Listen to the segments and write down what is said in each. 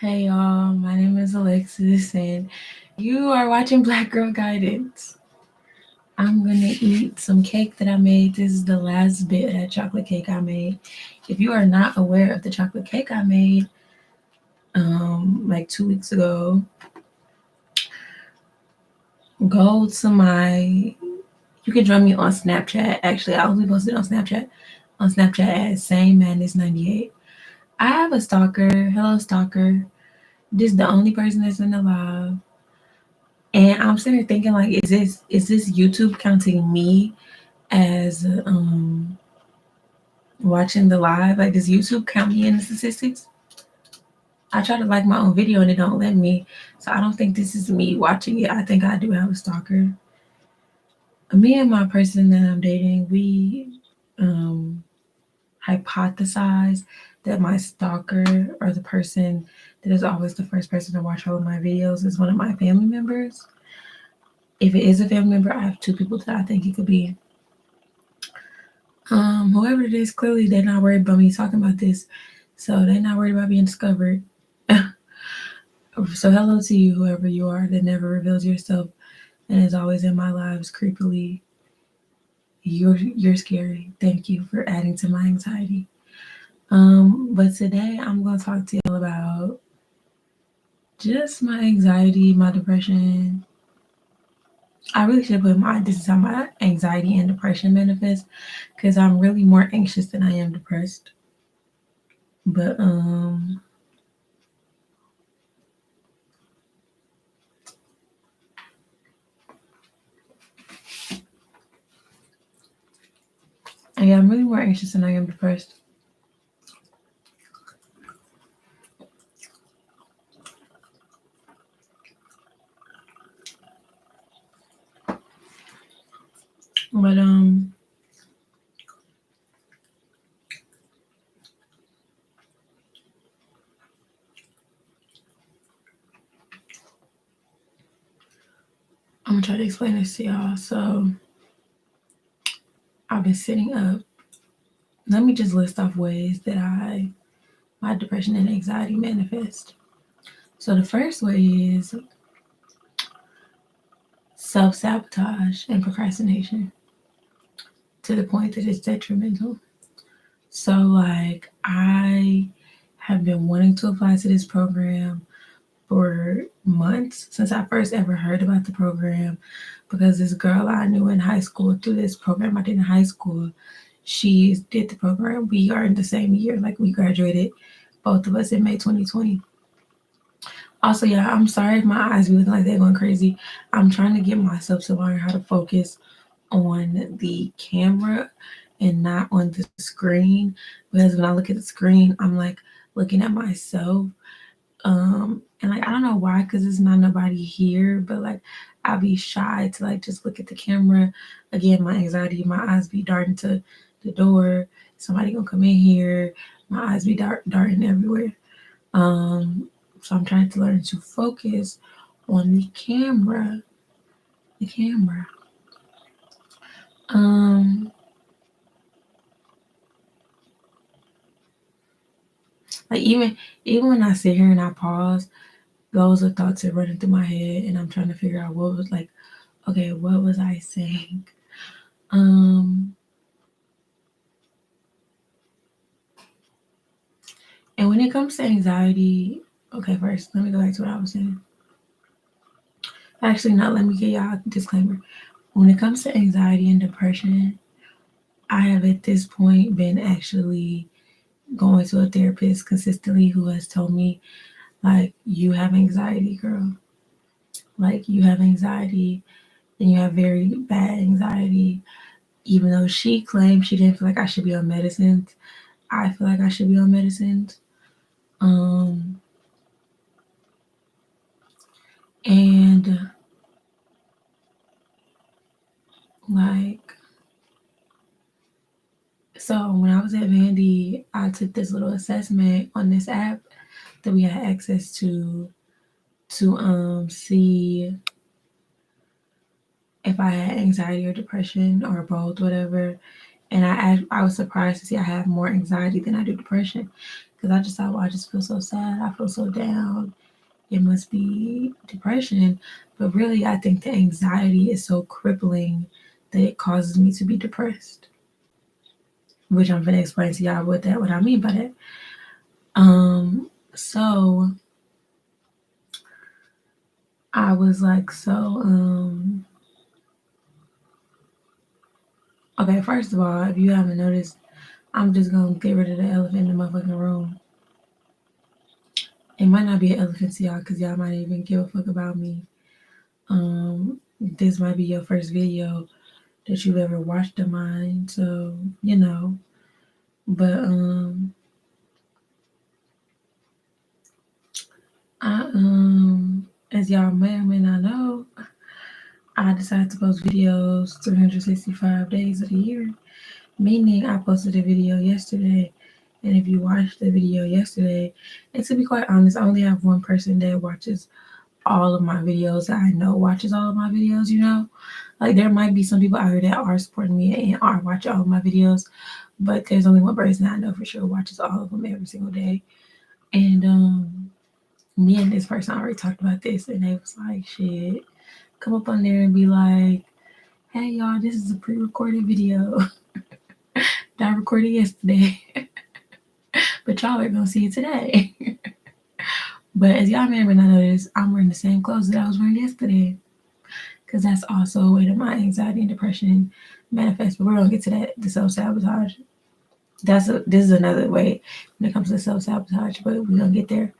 Hey y'all, my name is Alexis and you are watching Black Girl Guidance. I'm gonna eat some cake that I made. This is the last bit of that chocolate cake I made. If you are not aware of the chocolate cake I made like 2 weeks ago, go to you can join me on Snapchat. Actually, I'll be posted on Snapchat. On Snapchat at Same Madness 98. I have a stalker. Hello stalker. This is the only person that's in the live. And I'm sitting here thinking, like, is this YouTube counting me as watching the live? Like, does YouTube count me in the statistics? I try to like my own video and it don't let me, so I don't think this is me watching it. I think I do have a stalker. Me and my person that I'm dating, we um hypothesize that my stalker or the person that is always the first person to watch all of my videos is one of my family members. If it is a family member, I have two people that I think it could be. Whoever it is, clearly they're not worried about me talking about this, so they're not worried about being discovered. So hello to you, whoever you are that never reveals yourself and is always in my lives creepily. You're scary. Thank you for adding to my anxiety. But today I'm gonna talk to y'all about just my anxiety, my depression. I really should put this is how my anxiety and depression manifest because I'm really more anxious than I am depressed. But yeah, I'm really more anxious than I am depressed. But I'm gonna try to explain this to y'all. So I've been sitting up. Let me just list off ways that my depression and anxiety manifest. So the first way is self-sabotage and procrastination to the point that it's detrimental. So like I have been wanting to apply to this program for months since I first ever heard about the program because this girl I knew in high school through this program I did in high school, she did the program. We are in the same year, like we graduated, both of us in May 2020. Also, yeah, I'm sorry if my eyes be looking like they're going crazy. I'm trying to get myself to learn how to focus on the camera and not on the screen because when I look at the screen, I'm like looking at myself. And like I don't know why, because there's not nobody here, but like I'll be shy to like just look at the camera. Again, my anxiety, my eyes be darting to the door. Somebody gonna come in here. My eyes be darting everywhere. Um, so I'm trying to learn to focus on the camera. The camera. Um, like even when I sit here and I pause, those are thoughts that running through my head, and I'm trying to figure out what was like. Okay, what was I saying? Um, and when it comes to anxiety, okay, first let me go back to what I was saying. Actually, no, let me get y'all a disclaimer. When it comes to anxiety and depression, I have at this point been actually going to a therapist consistently who has told me, like, you have anxiety, girl. Like, you have anxiety and you have very bad anxiety. Even though she claimed she didn't feel like I should be on medicines, I feel like I should be on medicines. Um, and like, so when I was at Vandy, I took this little assessment on this app that we had access to see if I had anxiety or depression or both, whatever. And I was surprised to see I have more anxiety than I do depression because I just thought, well, I just feel so sad. I feel so down. It must be depression. But really, I think the anxiety is so crippling that it causes me to be depressed. Which I'm gonna explain to y'all what I mean by that. So I was like, okay, first of all, if you haven't noticed, I'm just gonna get rid of the elephant in the motherfucking room. It might not be an elephant to y'all because y'all might even give a fuck about me. This might be your first video that you've ever watched of mine, so you know. But as y'all may or may not know, I decided to post videos 365 days of the year, meaning I posted a video yesterday. And if you watched the video yesterday, and to be quite honest, I only have one person that watches all of my videos that I know watches all of my videos, you know? Like there might be some people out here that are supporting me and are watching all of my videos, but there's only one person I know for sure watches all of them every single day. And me and this person already talked about this, and they was like, shit, come up on there and be like, hey y'all, this is a pre-recorded video that I recorded yesterday. But y'all are gonna see it today. But as y'all may or may not notice, I'm wearing the same clothes that I was wearing yesterday. Because that's also a way that my anxiety and depression manifest. But we're gonna get to that, the self-sabotage. This is another way when it comes to self-sabotage, but we're gonna get there.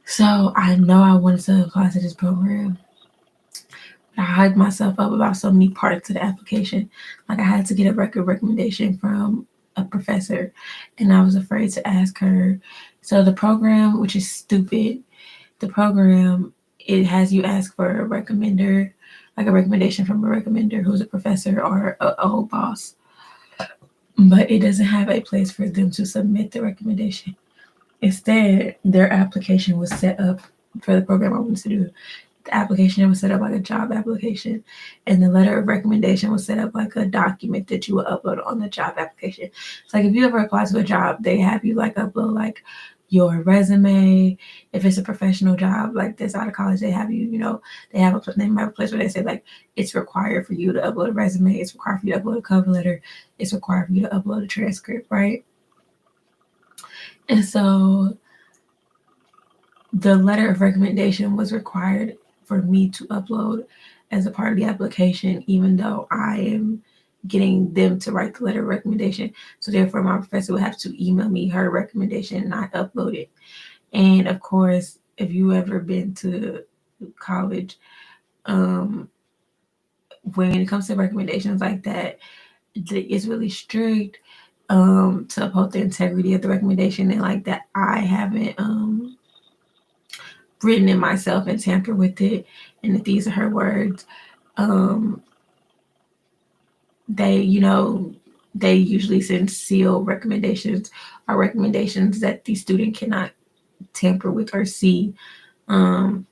So I know I wanted to apply to this program. I hyped myself up about so many parts of the application. Like I had to get a recommendation from a professor, and I was afraid to ask her. So the program, which is stupid, the program, it has you ask for a recommender, like a recommendation from a recommender who's a professor or a whole boss. But it doesn't have a place for them to submit the recommendation. Instead, their application was set up for the program I wanted to do. The application was set up like a job application, and the letter of recommendation was set up like a document that you would upload on the job application. It's like if you ever apply to a job, they have you like upload like your resume. If it's a professional job like this out of college, they have you, they have a place where they say like it's required for you to upload a resume, it's required for you to upload a cover letter, it's required for you to upload a transcript, right? And so the letter of recommendation was required for me to upload as a part of the application, even though I am getting them to write the letter of recommendation. So therefore, my professor would have to email me her recommendation and I upload it. And of course, if you ever been to college, when it comes to recommendations like that, it's really strict to uphold the integrity of the recommendation, and like that I haven't written it myself and tampered with it. And if these are her words, they usually send sealed recommendations or recommendations that the student cannot tamper with or see. Most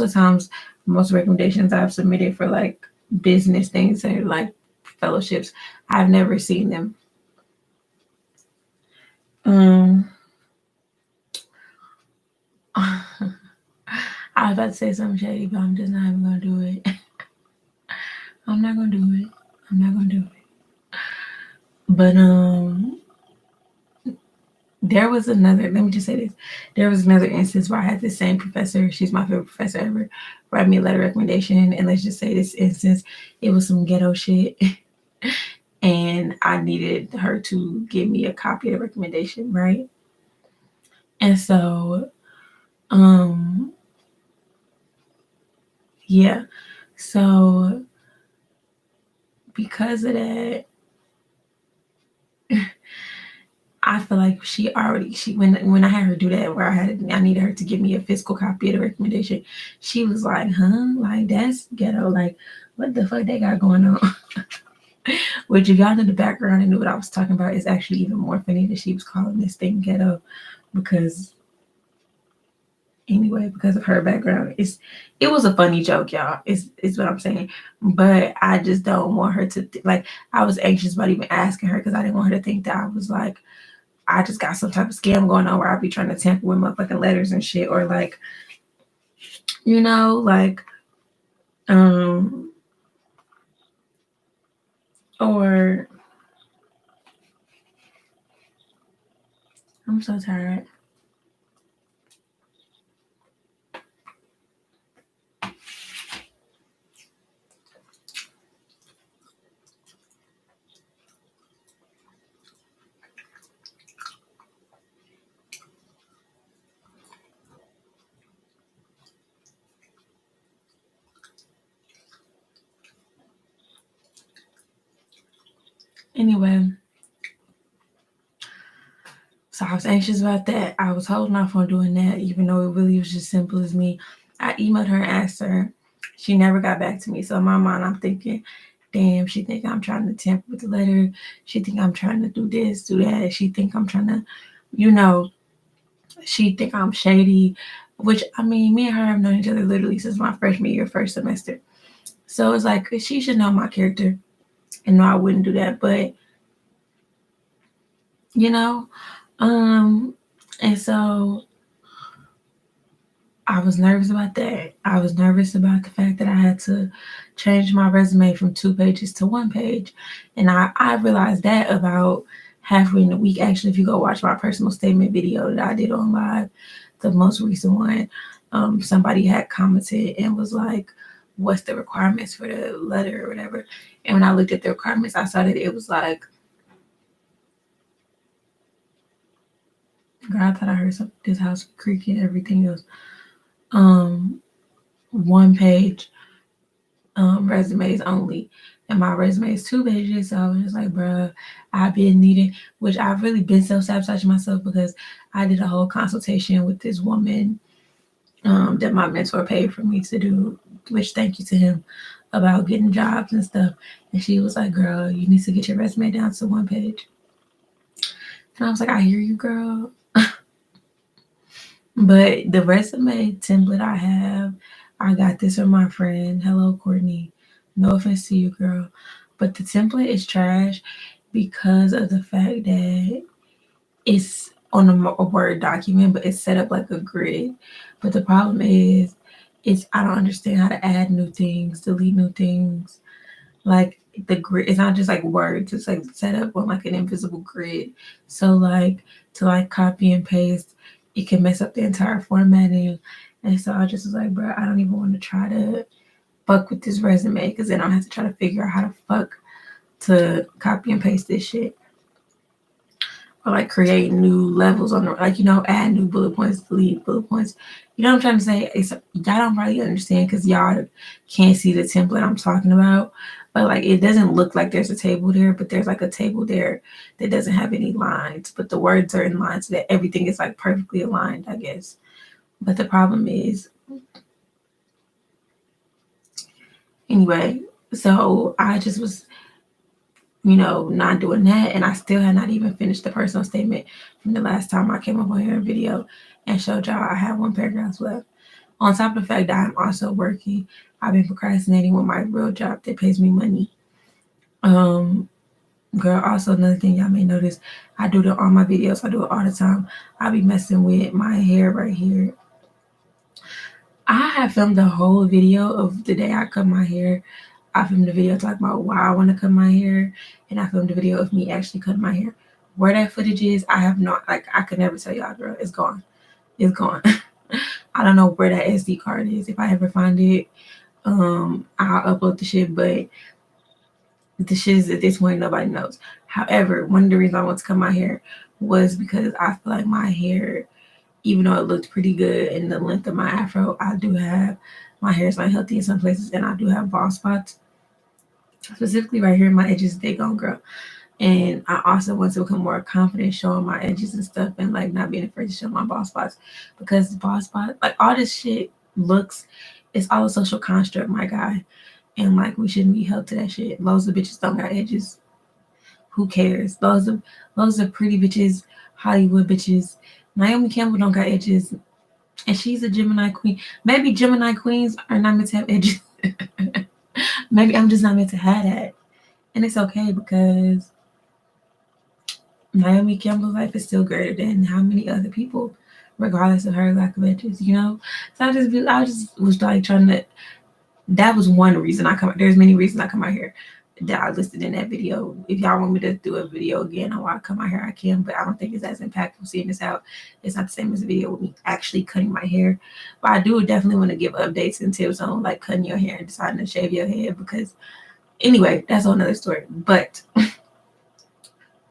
of the times, most recommendations I've submitted for like business things or like fellowships, I've never seen them. I was about to say something shady, but I'm just not even gonna do it. I'm not gonna do it. But there was another, let me just say this. There was another instance where I had the same professor, she's my favorite professor ever, write me a letter of recommendation. And let's just say this instance, it was some ghetto shit. And I needed her to give me a copy of the recommendation, right? And so, yeah. So because of that, I feel like when I had her do that, where I needed her to give me a physical copy of the recommendation, she was like, huh? Like that's ghetto. Like what the fuck they got going on? Which if y'all know the background and knew what I was talking about, is actually even more funny that she was calling this thing ghetto because of her background. It was a funny joke, y'all. Is what I'm saying. But I just don't want her to like I was anxious about even asking her because I didn't want her to think that I was like I just got some type of scam going on where I be trying to tamper with motherfucking letters and shit, or like, you know, like, or I'm so tired. Anyway, so I was anxious about that. I was holding off on doing that, even though it really was just simple as me. I emailed her and asked her. She never got back to me. So in my mind, I'm thinking, damn, she think I'm trying to tamper with the letter. She think I'm trying to do this, do that. She think I'm trying to, you know, she think I'm shady. Which, I mean, me and her have known each other literally since my freshman year, first semester. So it's like, she should know my character. And no, I wouldn't do that. But, you know, and so I was nervous about that. I was nervous about the fact that I had to change my resume from 2 pages to 1 page. And I realized that about halfway in the week. Actually, if you go watch my personal statement video that I did on live, the most recent one, somebody had commented and was like, what's the requirements for the letter or whatever. And when I looked at the requirements, I saw that it was like, girl, I thought I heard this house creaking and everything else. 1 page resumes only. And my resume is 2 pages. So I was just like, bruh, I've been needing, which I've really been self-sabotaging myself because I did a whole consultation with this woman that my mentor paid for me to do, which thank you to him, about getting jobs and stuff. And she was like, girl, you need to get your resume down to 1 page. And I was like, I hear you, girl. But the resume template I have, I got this from my friend. Hello, Courtney. No offense to you, girl. But the template is trash because of the fact that it's on a Word document, but it's set up like a grid. But the problem is I don't understand how to add new things, delete new things. Like the grid, it's not just like words, it's like set up on like an invisible grid. So like to like copy and paste, it can mess up the entire formatting. And so I just was like, bro, I don't even want to try to fuck with this resume because then I'll have to try to figure out how to fuck to copy and paste this shit. Or like create new levels on the, like, you know, add new bullet points, delete bullet points. You know what I'm trying to say? It's, y'all don't probably understand because y'all can't see the template I'm talking about. But like it doesn't look like there's a table there, but there's like a table there that doesn't have any lines, but the words are in line so that everything is like perfectly aligned, I guess. But the problem is, anyway, so I just was, you know, not doing that. And I still had not even finished the personal statement from the last time I came up on here in video and showed y'all I had 1 paragraph left. On top of the fact that I'm also working, I've been procrastinating with my real job that pays me money. Girl, also another thing y'all may notice, I do it on my videos. I do it all the time. I be messing with my hair right here. I have filmed the whole video of the day I cut my hair. I filmed the video talking about why I want to cut my hair, and I filmed a video of me actually cutting my hair. Where that footage is, I have not, like, I could never tell y'all, girl. It's gone. It's gone. I don't know where that SD card is. If I ever find it, I'll upload the shit, but the shit is at this point, nobody knows. However, one of the reasons I want to cut my hair was because I feel like my hair, even though it looked pretty good in the length of my afro, I do have, my hair is not healthy in some places, and I do have bald spots. Specifically right here in my edges, they gonna grow. And I also want to become more confident showing my edges and stuff and like not being afraid to show my bald spots, because bald spots, like all this shit looks, it's all a social construct, my guy. And like we shouldn't be held to that shit. Loads of bitches don't got edges. Who cares? Loads of pretty bitches, Hollywood bitches. Naomi Campbell don't got edges. And she's a Gemini queen. Maybe Gemini queens are not meant to have edges. Maybe I'm just not meant to have that. And it's okay because Naomi Campbell's life is still greater than how many other people, regardless of her lack of edges, you know? So I just was like trying to, that was one reason I come, there's many reasons I come out here that I listed in that video. If y'all want me to do a video again on why I come out here, I can, but I don't think it's as impactful seeing this out. It's not the same as a video with me actually cutting my hair. But I do definitely want to give updates and tips on like cutting your hair and deciding to shave your head because anyway, that's another story. But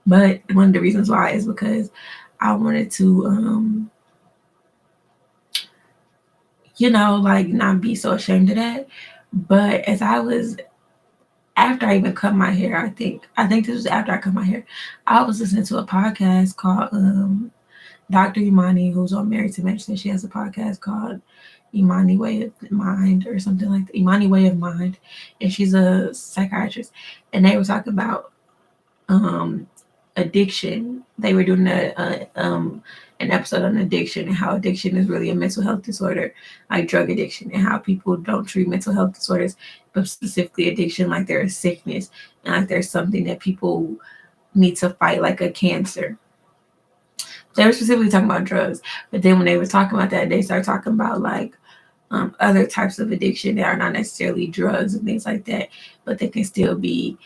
one of the reasons why is because I wanted to like not be so ashamed of that. But as I was after I even cut my hair, I think this was after I cut my hair, I was listening to a podcast called Dr. Imani, who's on Married to Medicine. She has a podcast called Imani Way of Mind or something like that. Imani Way of Mind. And she's a psychiatrist. And they were talking about um addiction. They were doing an episode on addiction and how addiction is really a mental health disorder, like drug addiction, and how people don't treat mental health disorders, but specifically addiction, like they're a sickness and like there's something that people need to fight, like a cancer. They were specifically talking about drugs, but then when they were talking about that, they started talking about like other types of addiction that are not necessarily drugs and things like that, but they can still be,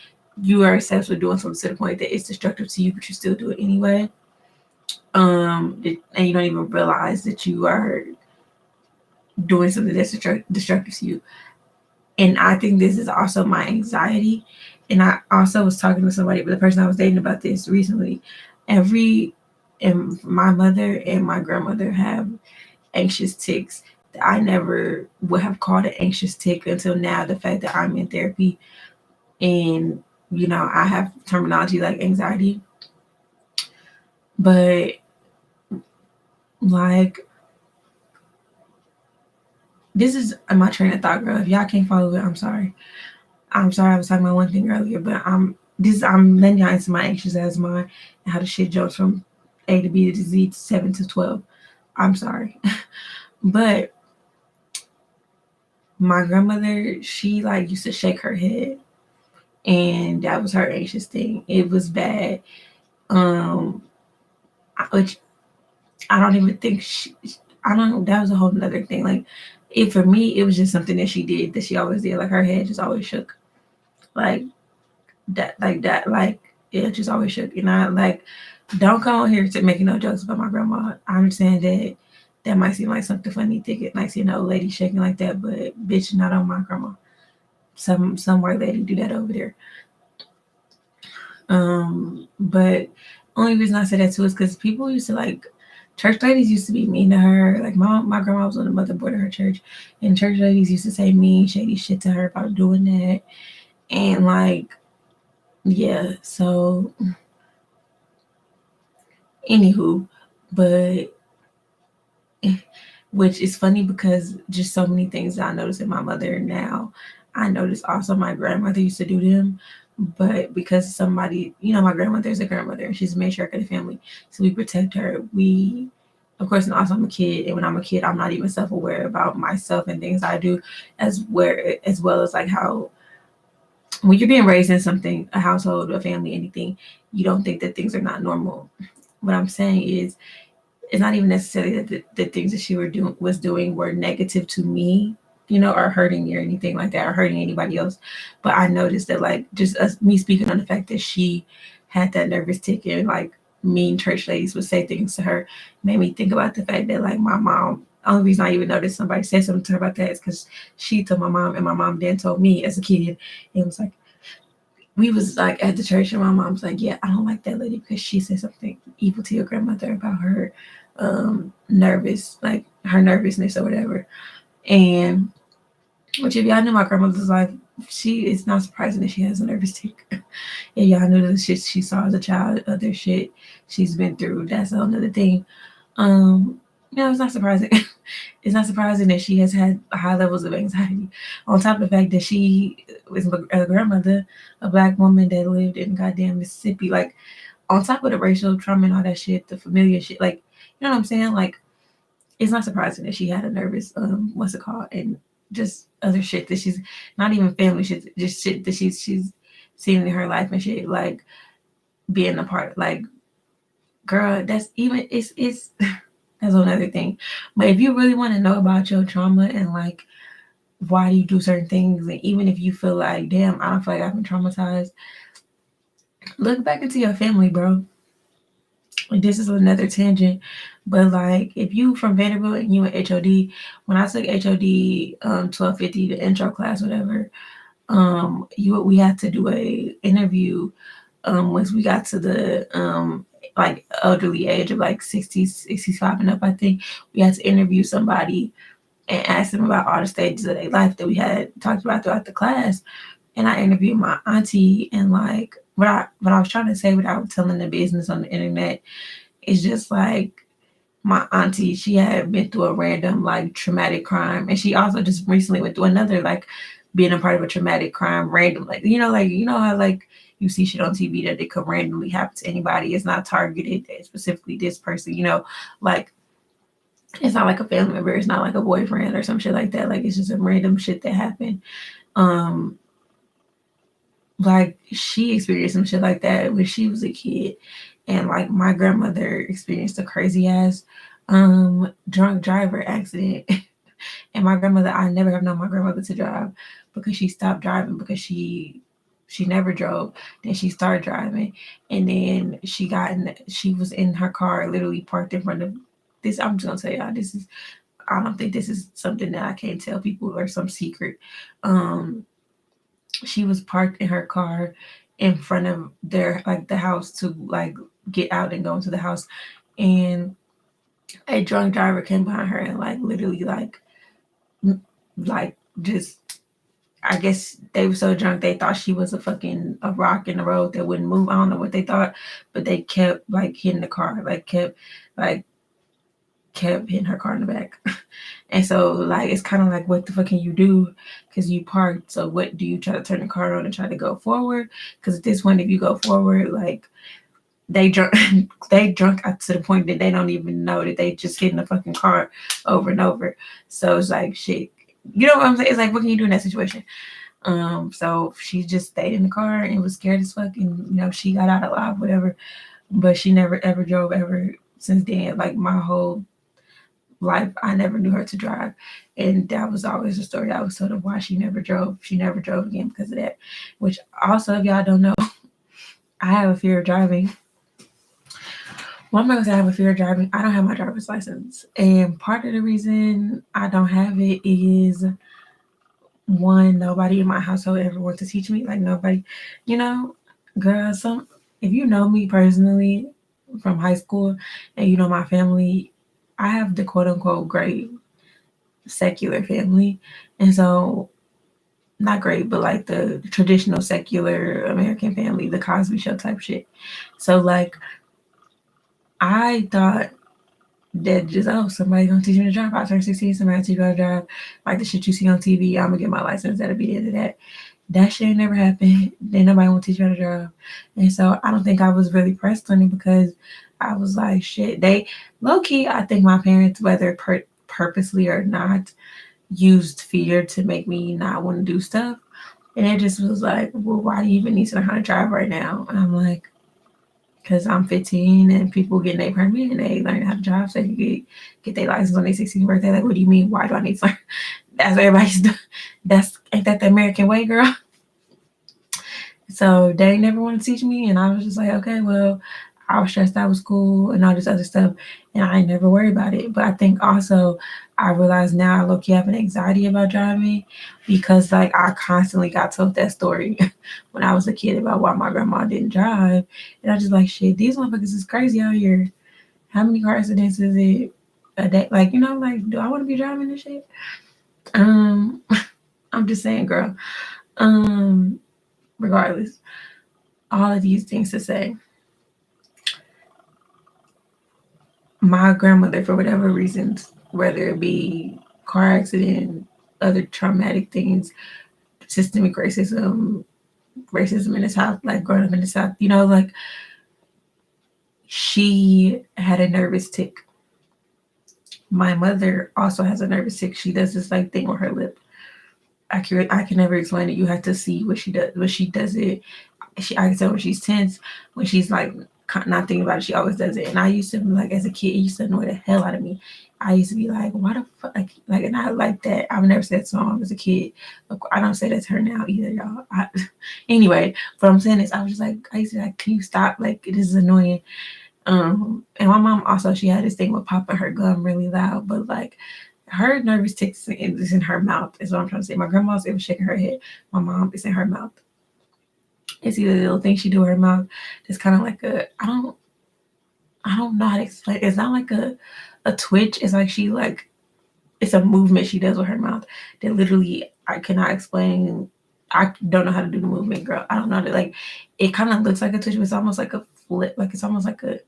you are obsessed with doing something to the point that it's destructive to you, but you still do it anyway. And you don't even realize that you are doing something that's destructive to you. And I think this is also my anxiety. And I also was talking to somebody, but the person I was dating about this recently. And my mother and my grandmother have anxious tics. I never would have called it anxious tick until now. The fact that I'm in therapy and I have terminology like anxiety, but like this is my train of thought, girl. If y'all can't follow it, I'm sorry. I'm sorry I was talking about one thing earlier, but I'm letting y'all into my anxious asthma and how the shit jumps from A to B to Z to 7 to 12. I'm sorry. But my grandmother, she like used to shake her head and that was her anxious thing. It was bad. Which I don't even think I don't know, that was a whole nother thing. Like for me, it was just something that she did, that she always did. Like her head just always shook. Like that, like it just always shook. And I like, don't come on here to making no jokes about my grandma. I understand that might seem like something funny, thinking like seeing an old lady shaking like that, but bitch, not on my grandma. Some white lady do that over there. But only reason I say that too is because people used to like, church ladies used to be mean to her. Like my grandma was on the motherboard of her church, and church ladies used to say mean, shady shit to her about doing that. And like, yeah, so anywho, but which is funny because just so many things that I notice in my mother now, I notice also my grandmother used to do them. But because somebody, my grandmother is a grandmother and she's a matriarch of the family, so we protect her. We, of course, and also I'm a kid, and when I'm a kid, I'm not even self-aware about myself and things I do, as well as like how when you're being raised in something, a household, a family, anything, you don't think that things are not normal. What I'm saying is, it's not even necessarily that the things that she was doing were negative to me, or hurting me or anything like that, or hurting anybody else. But I noticed that, like, just me speaking on the fact that she had that nervous tick and like mean church ladies would say things to her, made me think about the fact that like my mom. Only reason I even noticed somebody said something to her about that is because she told my mom, and my mom then told me as a kid. It was like, we was like at the church, and my mom's like, yeah, I don't like that lady because she said something evil to your grandmother about her nervous, like her nervousness or whatever. And which, if y'all knew my grandmother's life, she is not surprising that she has a nervous tick. If y'all knew the shit she saw as a child, other shit she's been through, that's another thing. It's not surprising. It's not surprising that she has had high levels of anxiety. On top of the fact that she was a grandmother, a black woman that lived in goddamn Mississippi, like on top of the racial trauma and all that shit, the familiar shit, like, you know what I'm saying? Like, it's not surprising that she had a nervous, what's it called? And just other shit that she's not even family shit, just shit that she's seen in her life and shit, like being a part, like girl, that's even it's that's another thing. But if you really want to know about your trauma and like why you do certain things, and even if you feel like, damn, I don't feel like I've been traumatized, look back into your family, bro. Like, this is another tangent, but like if you from Vanderbilt and you went HOD, when I took HOD 1250, the intro class, whatever, you we had to do a interview once we got to the like elderly age of like 60, 65 and up. I think we had to interview somebody and ask them about all the stages of their life that we had talked about throughout the class. And I interviewed my auntie, and like what I was trying to say without telling the business on the internet is just like my auntie, she had been through a random like traumatic crime, and she also just recently went through another like being a part of a traumatic crime random, like you know how like you see shit on TV that it could randomly happen to anybody. It's not targeted at specifically this person, like it's not like a family member, it's not like a boyfriend or some shit like that. Like it's just a random shit that happened. Um, like she experienced some shit like that when she was a kid, and like my grandmother experienced a crazy ass drunk driver accident. And my grandmother, I never have known my grandmother to drive because she stopped driving because she never drove. Then she started driving, and then she was in her car, literally parked in front of this. I'm just gonna tell y'all, this is, I don't think this is something that I can't tell people or some secret. Um, she was parked in her car in front of their like the house to like get out and go into the house, and a drunk driver came behind her and like literally like just, I guess they were so drunk they thought she was a rock in the road that wouldn't move. I don't know what they thought, but they kept like hitting the car, like kept hitting her car in the back. And so like it's kind of like, what the fuck can you do? Because you parked. So what do you try to turn the car on and try to go forward? Because at this point, if you go forward, like they drunk, they drunk up to the point that they don't even know that they just hitting the fucking car over and over. So it's like shit. You know what I'm saying? It's like, what can you do in that situation? So she just stayed in the car and was scared as fuck, and she got out alive, whatever. But she never ever drove ever since then. Like my whole life, I never knew her to drive, and that was always the story I was told of why she never drove. She never drove again because of that. Which also, if y'all don't know, I have a fear of driving. Well, I'm not gonna say I have a fear of driving. I don't have my driver's license, and part of the reason I don't have it is one, nobody in my household ever wants to teach me. Like nobody, you know, girl. Some if you know me personally from high school, and you know my family, I have the quote unquote great secular family, and so not great, but like the traditional secular American family, the Cosby Show type shit. So like I thought that just, oh, somebody gonna teach me to drive. I turn 16, somebody teach me how to drive. Like the shit you see on TV, I'm gonna get my license. That'll be the end of that. That shit never happened. Then nobody won't teach me how to drive. And so I don't think I was really pressed on it because I was like, shit. They low key, I think my parents, whether purposely or not, used fear to make me not want to do stuff. And it just was like, well, why do you even need to learn how to drive right now? And I'm like, because I'm 15 and people getting their permit and they learn how to drive so they can get their license on their 16th birthday. Like, what do you mean? Why do I need to learn? That's what everybody's doing. Ain't that the American way, girl? So they never want to teach me. And I was just like, okay, well, I was stressed out with school and all this other stuff. And I never worried about it. But I think also I realize now I low-key have an anxiety about driving because like I constantly got told that story when I was a kid about why my grandma didn't drive. And I just like, shit, these motherfuckers is crazy out here. How many car accidents is it a day? Like, like, do I want to be driving this shit? Um, I'm just saying, girl. Um, Regardless, all of these things to say, my grandmother, for whatever reasons, whether it be car accident, other traumatic things, systemic racism in the South, like growing up in the South, like she had a nervous tick. My mother also has a nervous tick. She does this like thing with her lip. I can never explain it. You have to see what she does. When she does it, I can tell when she's tense, when she's like not thinking about it, she always does it. And I used to, like, as a kid, it used to annoy the hell out of me. I used to be like, why the fuck? Like, and I like that. I've never said to my mom as a kid. I don't say that to her now either, y'all. Anyway, what I'm saying is, I was just like, I used to be like, can you stop? Like, this is annoying. And my mom also, she had this thing with popping her gum really loud, but like, her nervous tick is in her mouth, is what I'm trying to say. My grandma's, it was shaking her head. My mom, it's in her mouth. It's either the little thing she do with her mouth. It's kind of like I don't know how to explain. It's not like a twitch. It's like she like, it's a movement she does with her mouth that literally I cannot explain. I don't know how to do the movement, girl. I don't know. Like, it kind of looks like a twitch, but it's almost like a flip. Like, it's almost like a,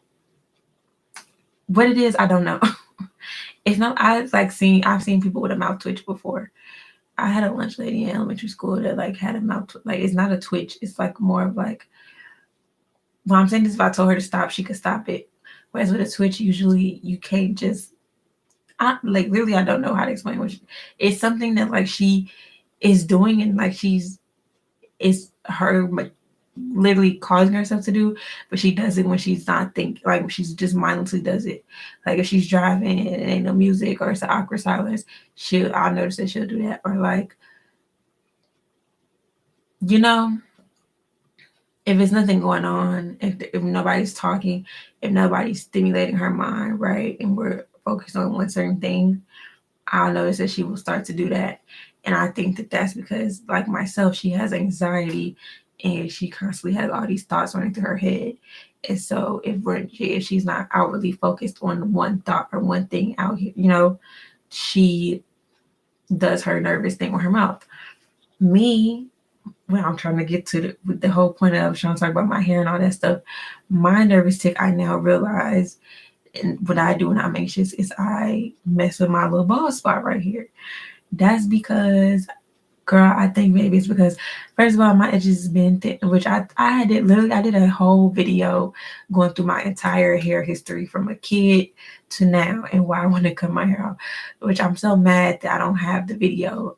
what it is, I don't know. It's not. I've seen people with a mouth twitch before. I had a lunch lady in elementary school that like had a mouth like, it's not a twitch. It's like more of like, well, I'm saying this, if I told her to stop, she could stop it. Whereas with a twitch, usually you can't just. I like, literally, I don't know how to explain it's something that like she is doing, and like it's her like literally causing herself to do, but she does it when she's not thinking, like she's just mindlessly does it. Like if she's driving and ain't no music or it's an awkward silence, I'll notice that she'll do that. Or like, you know, if it's nothing going on, if nobody's talking, if nobody's stimulating her mind, right, and we're focused on one certain thing, I'll notice that she will start to do that. And I think that that's because, like myself, she has anxiety and she constantly has all these thoughts running through her head. And so if she's not outwardly focused on one thought or one thing out here, she does her nervous thing with her mouth. Me, well, I'm trying to get to the whole point of trying to talk about my hair and all that stuff. My nervous tick, I now realize, and what I do when I'm anxious is I mess with my little bald spot right here. That's because, girl, I think maybe it's because, first of all, my edges has been thin, which I did a whole video going through my entire hair history from a kid to now and why I want to cut my hair off, which I'm so mad that I don't have the video.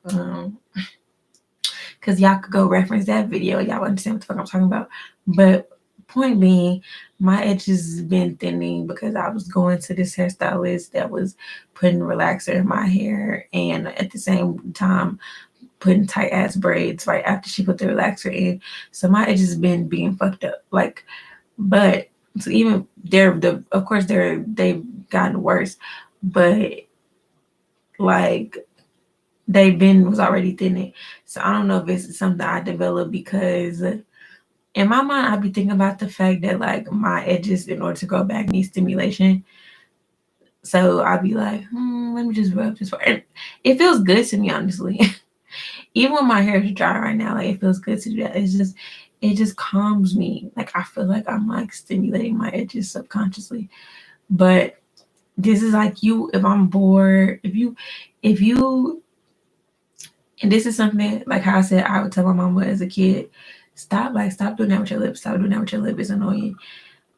Because y'all could go reference that video. Y'all understand what the fuck I'm talking about. But point being, my edges been thinning because I was going to this hairstylist that was putting relaxer in my hair and at the same time putting tight ass braids right after she put the relaxer in. So my edges been being fucked up. Like, but so even of course they've gotten worse, but like was already thinning. So I don't know if it's something I developed because in my mind I'd be thinking about the fact that like my edges, in order to grow back, need stimulation. So I'd be like, let me just rub this. And it feels good to me, honestly. Even when my hair is dry right now, like it feels good to do that. It just calms me. Like I feel like I'm like stimulating my edges subconsciously. But this is like if I'm bored, if you and this is something, like how I said, I would tell my mama as a kid, stop doing that with your lips. Stop doing that with your lip. It's annoying.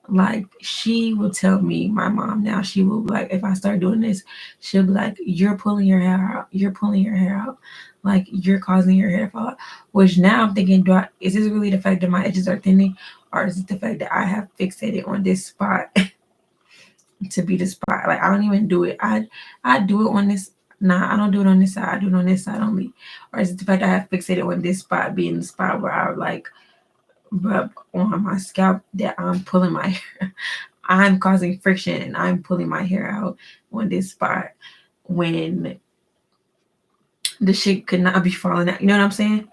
Like she will tell me, my mom now, she will be like, if I start doing this, she'll be like, you're pulling your hair out. You're pulling your hair out. Like you're causing your hair to fall out. Which now I'm thinking, is this really the fact that my edges are thinning? Or is it the fact that I have fixated on this spot to be the spot? Like I don't even do it. I do it on this. Nah, I don't do it on this side. I do it on this side only. Or is it the fact that I have fixated on this spot being the spot where I like rub on my scalp that I'm pulling my hair? I'm causing friction and I'm pulling my hair out on this spot when the shit could not be falling out. You know what I'm saying?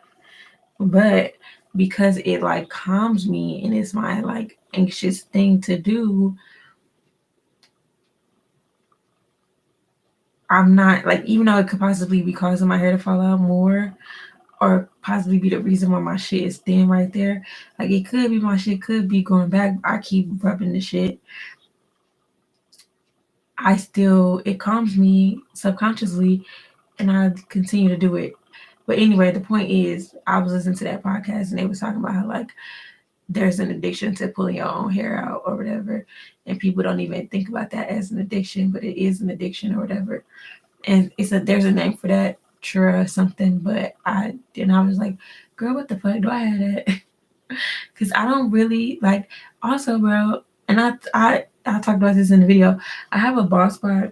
But because it like calms me and it's my like anxious thing to do, I'm not like, even though it could possibly be causing my hair to fall out more or possibly be the reason why my shit is thin right there. Like it could be my shit could be going back. I keep rubbing the shit. It calms me subconsciously and I continue to do it. But anyway, the point is, I was listening to that podcast and they was talking about how like there's an addiction to pulling your own hair out or whatever. And people don't even think about that as an addiction, but it is an addiction or whatever. And there's a name for that, Trura something, but I was like, girl, what the fuck do I have that? Because I don't really like, also, bro, And I talked about this in the video. I have a bald spot,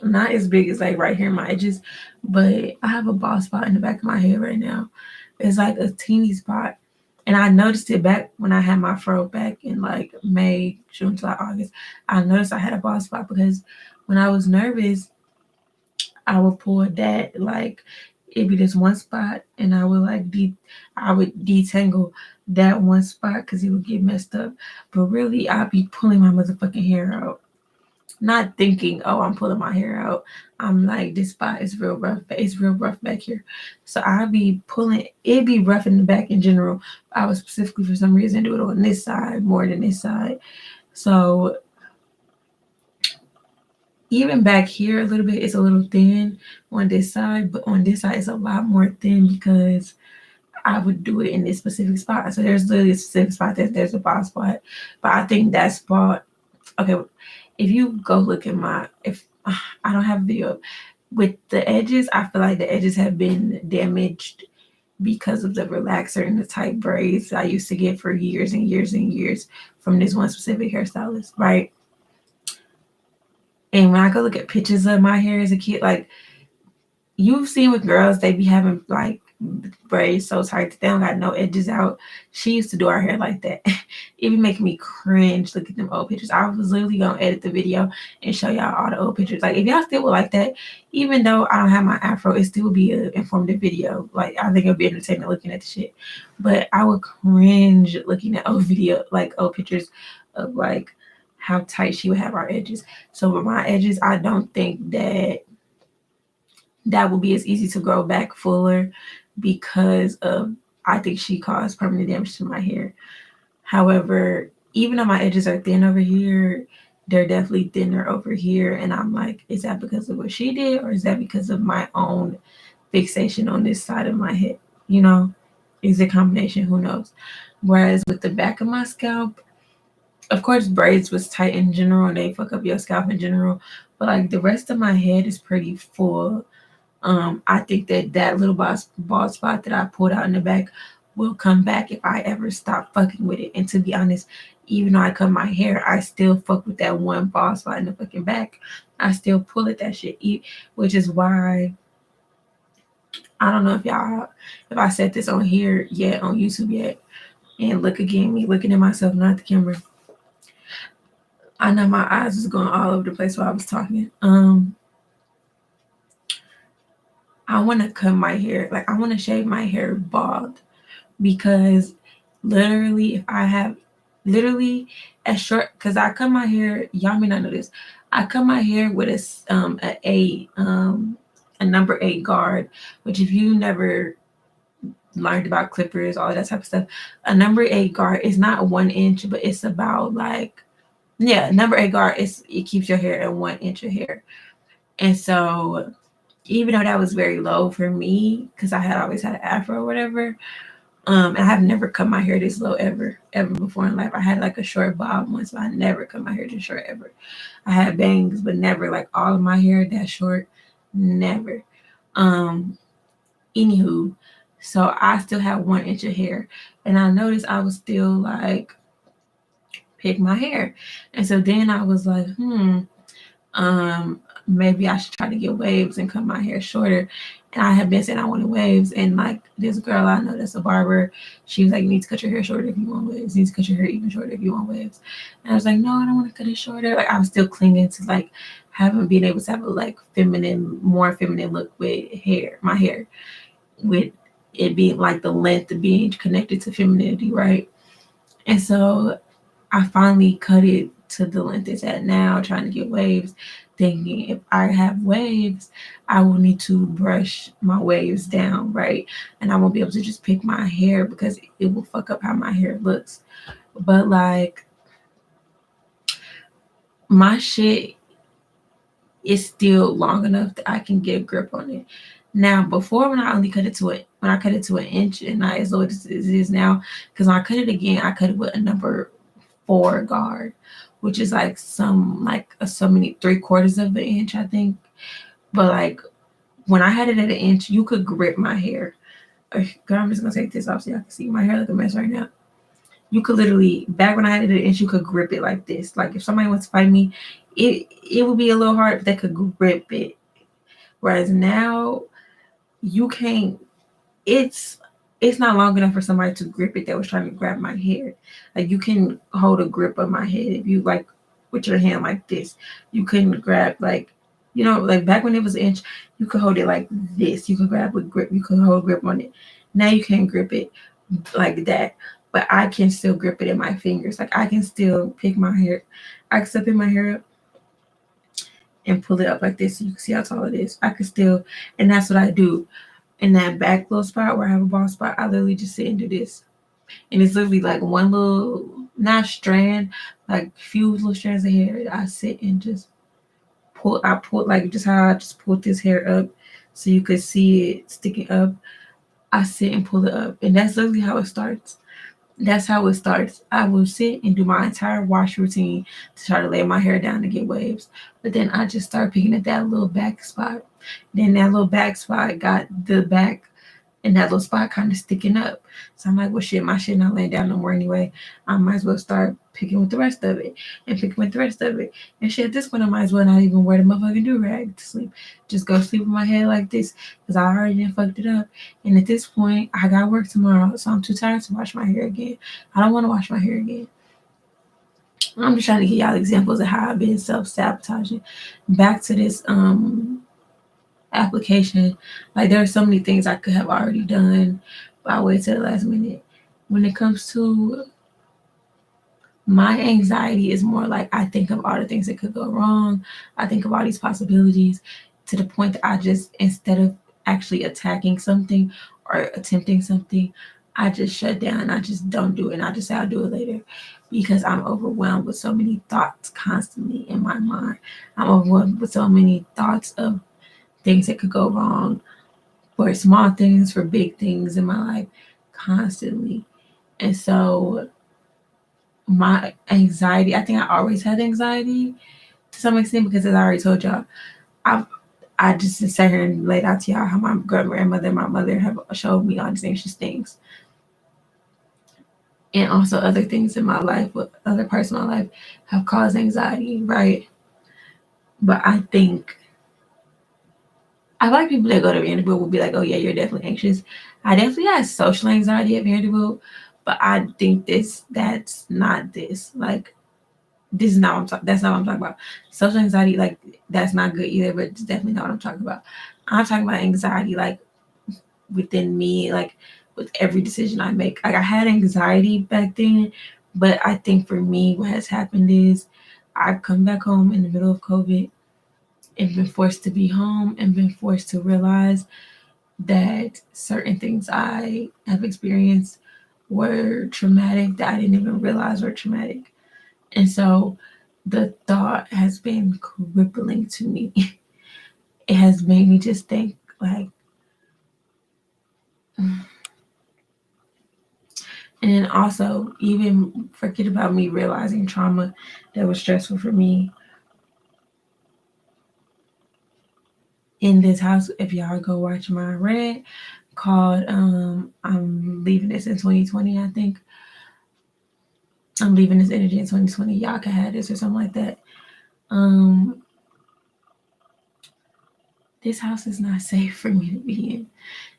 not as big as like right here in my edges, but I have a bald spot in the back of my head right now. It's like a teeny spot. And I noticed it back when I had my fro back in like May, June, July, August. I noticed I had a bald spot because when I was nervous, I would pull that like it'd be this one spot, and I would like I would detangle that one spot because it would get messed up. But really, I'd be pulling my motherfucking hair out, not thinking, oh, I'm pulling my hair out. I'm like, this spot is real rough. It's real rough back here. So I'd be pulling, it'd be rough in the back in general. I would specifically, for some reason, do it on this side more than this side. So even back here a little bit, it's a little thin on this side, but on this side, it's a lot more thin because I would do it in this specific spot. So there's literally a specific spot that there's a bald spot. But I think that spot, okay, if you go look at if I don't have a video with the edges, I feel like the edges have been damaged because of the relaxer and the tight braids I used to get for years and years and years from this one specific hairstylist, right? And when I go look at pictures of my hair as a kid, like you've seen with girls, they be having like braids so tight that they don't got no edges out. She used to do our hair like that. It be making me cringe look at them old pictures. I was literally gonna edit the video and show y'all all the old pictures. Like if y'all still would like that, even though I don't have my afro, it still would be an informative video. Like I think it'll be entertaining looking at the shit. But I would cringe looking at old video, like old pictures of like how tight she would have our edges. So with my edges, I don't think that will be as easy to grow back fuller because of I think she caused permanent damage to my hair. However, even though my edges are thin over here, they're definitely thinner over here. And I'm like, is that because of what she did, or is that because of my own fixation on this side of my head? You know, is it a combination? Who knows? Whereas with the back of my scalp, of course, braids was tight in general and they fuck up your scalp in general. But like the rest of my head is pretty full. I think that little bald spot that I pulled out in the back will come back if I ever stop fucking with it. And to be honest, even though I cut my hair, I still fuck with that one bald spot in the fucking back. I still pull at that shit, which is why I don't know if I said this on here yet, on YouTube yet. And look again, me looking at myself, not the camera. I know my eyes was going all over the place while I was talking. I want to cut my hair, like I want to shave my hair bald because literally if I have literally as short, because I cut my hair, y'all may not know this, I cut my hair with a number 8 guard, which if you never learned about clippers, all that type of stuff, a number 8 guard is not 1 inch, but it's about like, yeah, number 8 guard it keeps your hair at 1 inch of hair. And so even though that was very low for me, because I had always had an afro or whatever, I have never cut my hair this low ever before in life. I had like a short bob once, but I never cut my hair this short ever. I had bangs, but never like all of my hair that short, never. Anywho, so I still have 1 inch of hair, and I noticed I was still like pick my hair, and so then I was like, maybe I should try to get waves and cut my hair shorter. And I have been saying I wanted waves. And like this girl I know that's a barber, she was like, you need to cut your hair shorter if you want waves. You need to cut your hair even shorter if you want waves. And I was like, no, I don't want to cut it shorter. Like I was still clinging to like haven't been able to have a like more feminine look with my hair, with it being like the length of being connected to femininity, right? And so I finally cut it to the length it's at now, trying to get waves, thinking if I have waves, I will need to brush my waves down, right? And I won't be able to just pick my hair because it will fuck up how my hair looks. But like my shit is still long enough that I can get a grip on it. Now, before when I cut it to an inch and not as low as it is now, because when I cut it again, I cut it with a number 4 guard, which is like so many 3/4 of an inch, I think. But like when I had it at an inch, you could grip my hair. Girl, I'm just gonna take this off so y'all can see my hair like a mess right now. You could literally, back when I had it, and you could grip it like this. Like if somebody wants to fight me, it would be a little hard, but they could grip it. Whereas now you can't. It's not long enough for somebody to grip it that was trying to grab my hair. Like you can hold a grip of my head if you like with your hand like this. You couldn't grab like like back when it was an inch, you could hold it like this. You could grab a grip. You could hold a grip on it. Now you can't grip it like that. But I can still grip it in my fingers. Like I can still pick my hair. I can still pick my hair up and pull it up like this so you can see how tall it is. I can still, and that's what I do in that back little spot where I have a bald spot. I literally just sit and do this. And it's literally like one little, not strand, like few little strands of hair. I sit and just I pull like just how I just pulled this hair up so you could see it sticking up. I sit and pull it up. And that's literally how it starts. That's how it starts. I will sit and do my entire wash routine to try to lay my hair down to get waves. But then I just start picking at that little back spot. Then that little back spot got the back and that little spot kind of sticking up. So I'm like, well, shit, my shit not laying down no more anyway. I might as well start picking with the rest of it and picking with the rest of it. And shit, at this point, I might as well not even wear the motherfucking do rag to sleep. Just go sleep with my head like this because I already done fucked it up. And at this point, I got work tomorrow, so I'm too tired to wash my hair again. I don't want to wash my hair again. I'm just trying to give y'all examples of how I've been self-sabotaging. Back to this application. Like there are so many things I could have already done, but I wait till the last minute. When it comes to my anxiety is more like I think of all the things that could go wrong. I think of all these possibilities to the point that I just, instead of actually attacking something or attempting something, I just shut down. I just don't do it. And I just say I'll do it later because I'm overwhelmed with so many thoughts constantly in my mind. I'm overwhelmed with so many thoughts of things that could go wrong for small things, for big things in my life constantly. And so my anxiety, I think I always had anxiety to some extent because as I already told y'all, I I just sat here and laid out to y'all how my grandmother and my mother have showed me all these anxious things. And also other things in my life, other parts of my life have caused anxiety, right? But I think I like people that go to Vanderbilt will be like, oh yeah, you're definitely anxious. I definitely had social anxiety at Vanderbilt, but I think that's not this. Like this is not what I'm talking. That's not what I'm talking about. Social anxiety, like that's not good either, but it's definitely not what I'm talking about. I'm talking about anxiety, like within me, like with every decision I make. Like I had anxiety back then, but I think for me, what has happened is I've come back home in the middle of COVID and been forced to be home and been forced to realize that certain things I have experienced were traumatic that I didn't even realize were traumatic. And so the thought has been crippling to me. It has made me just think like, and then also even forget about me realizing trauma that was stressful for me in this house. If y'all go watch my red called I'm leaving this in 2020, I think. I'm leaving this energy in 2020. Y'all can have this or something like that. Um, this house is not safe for me to be in.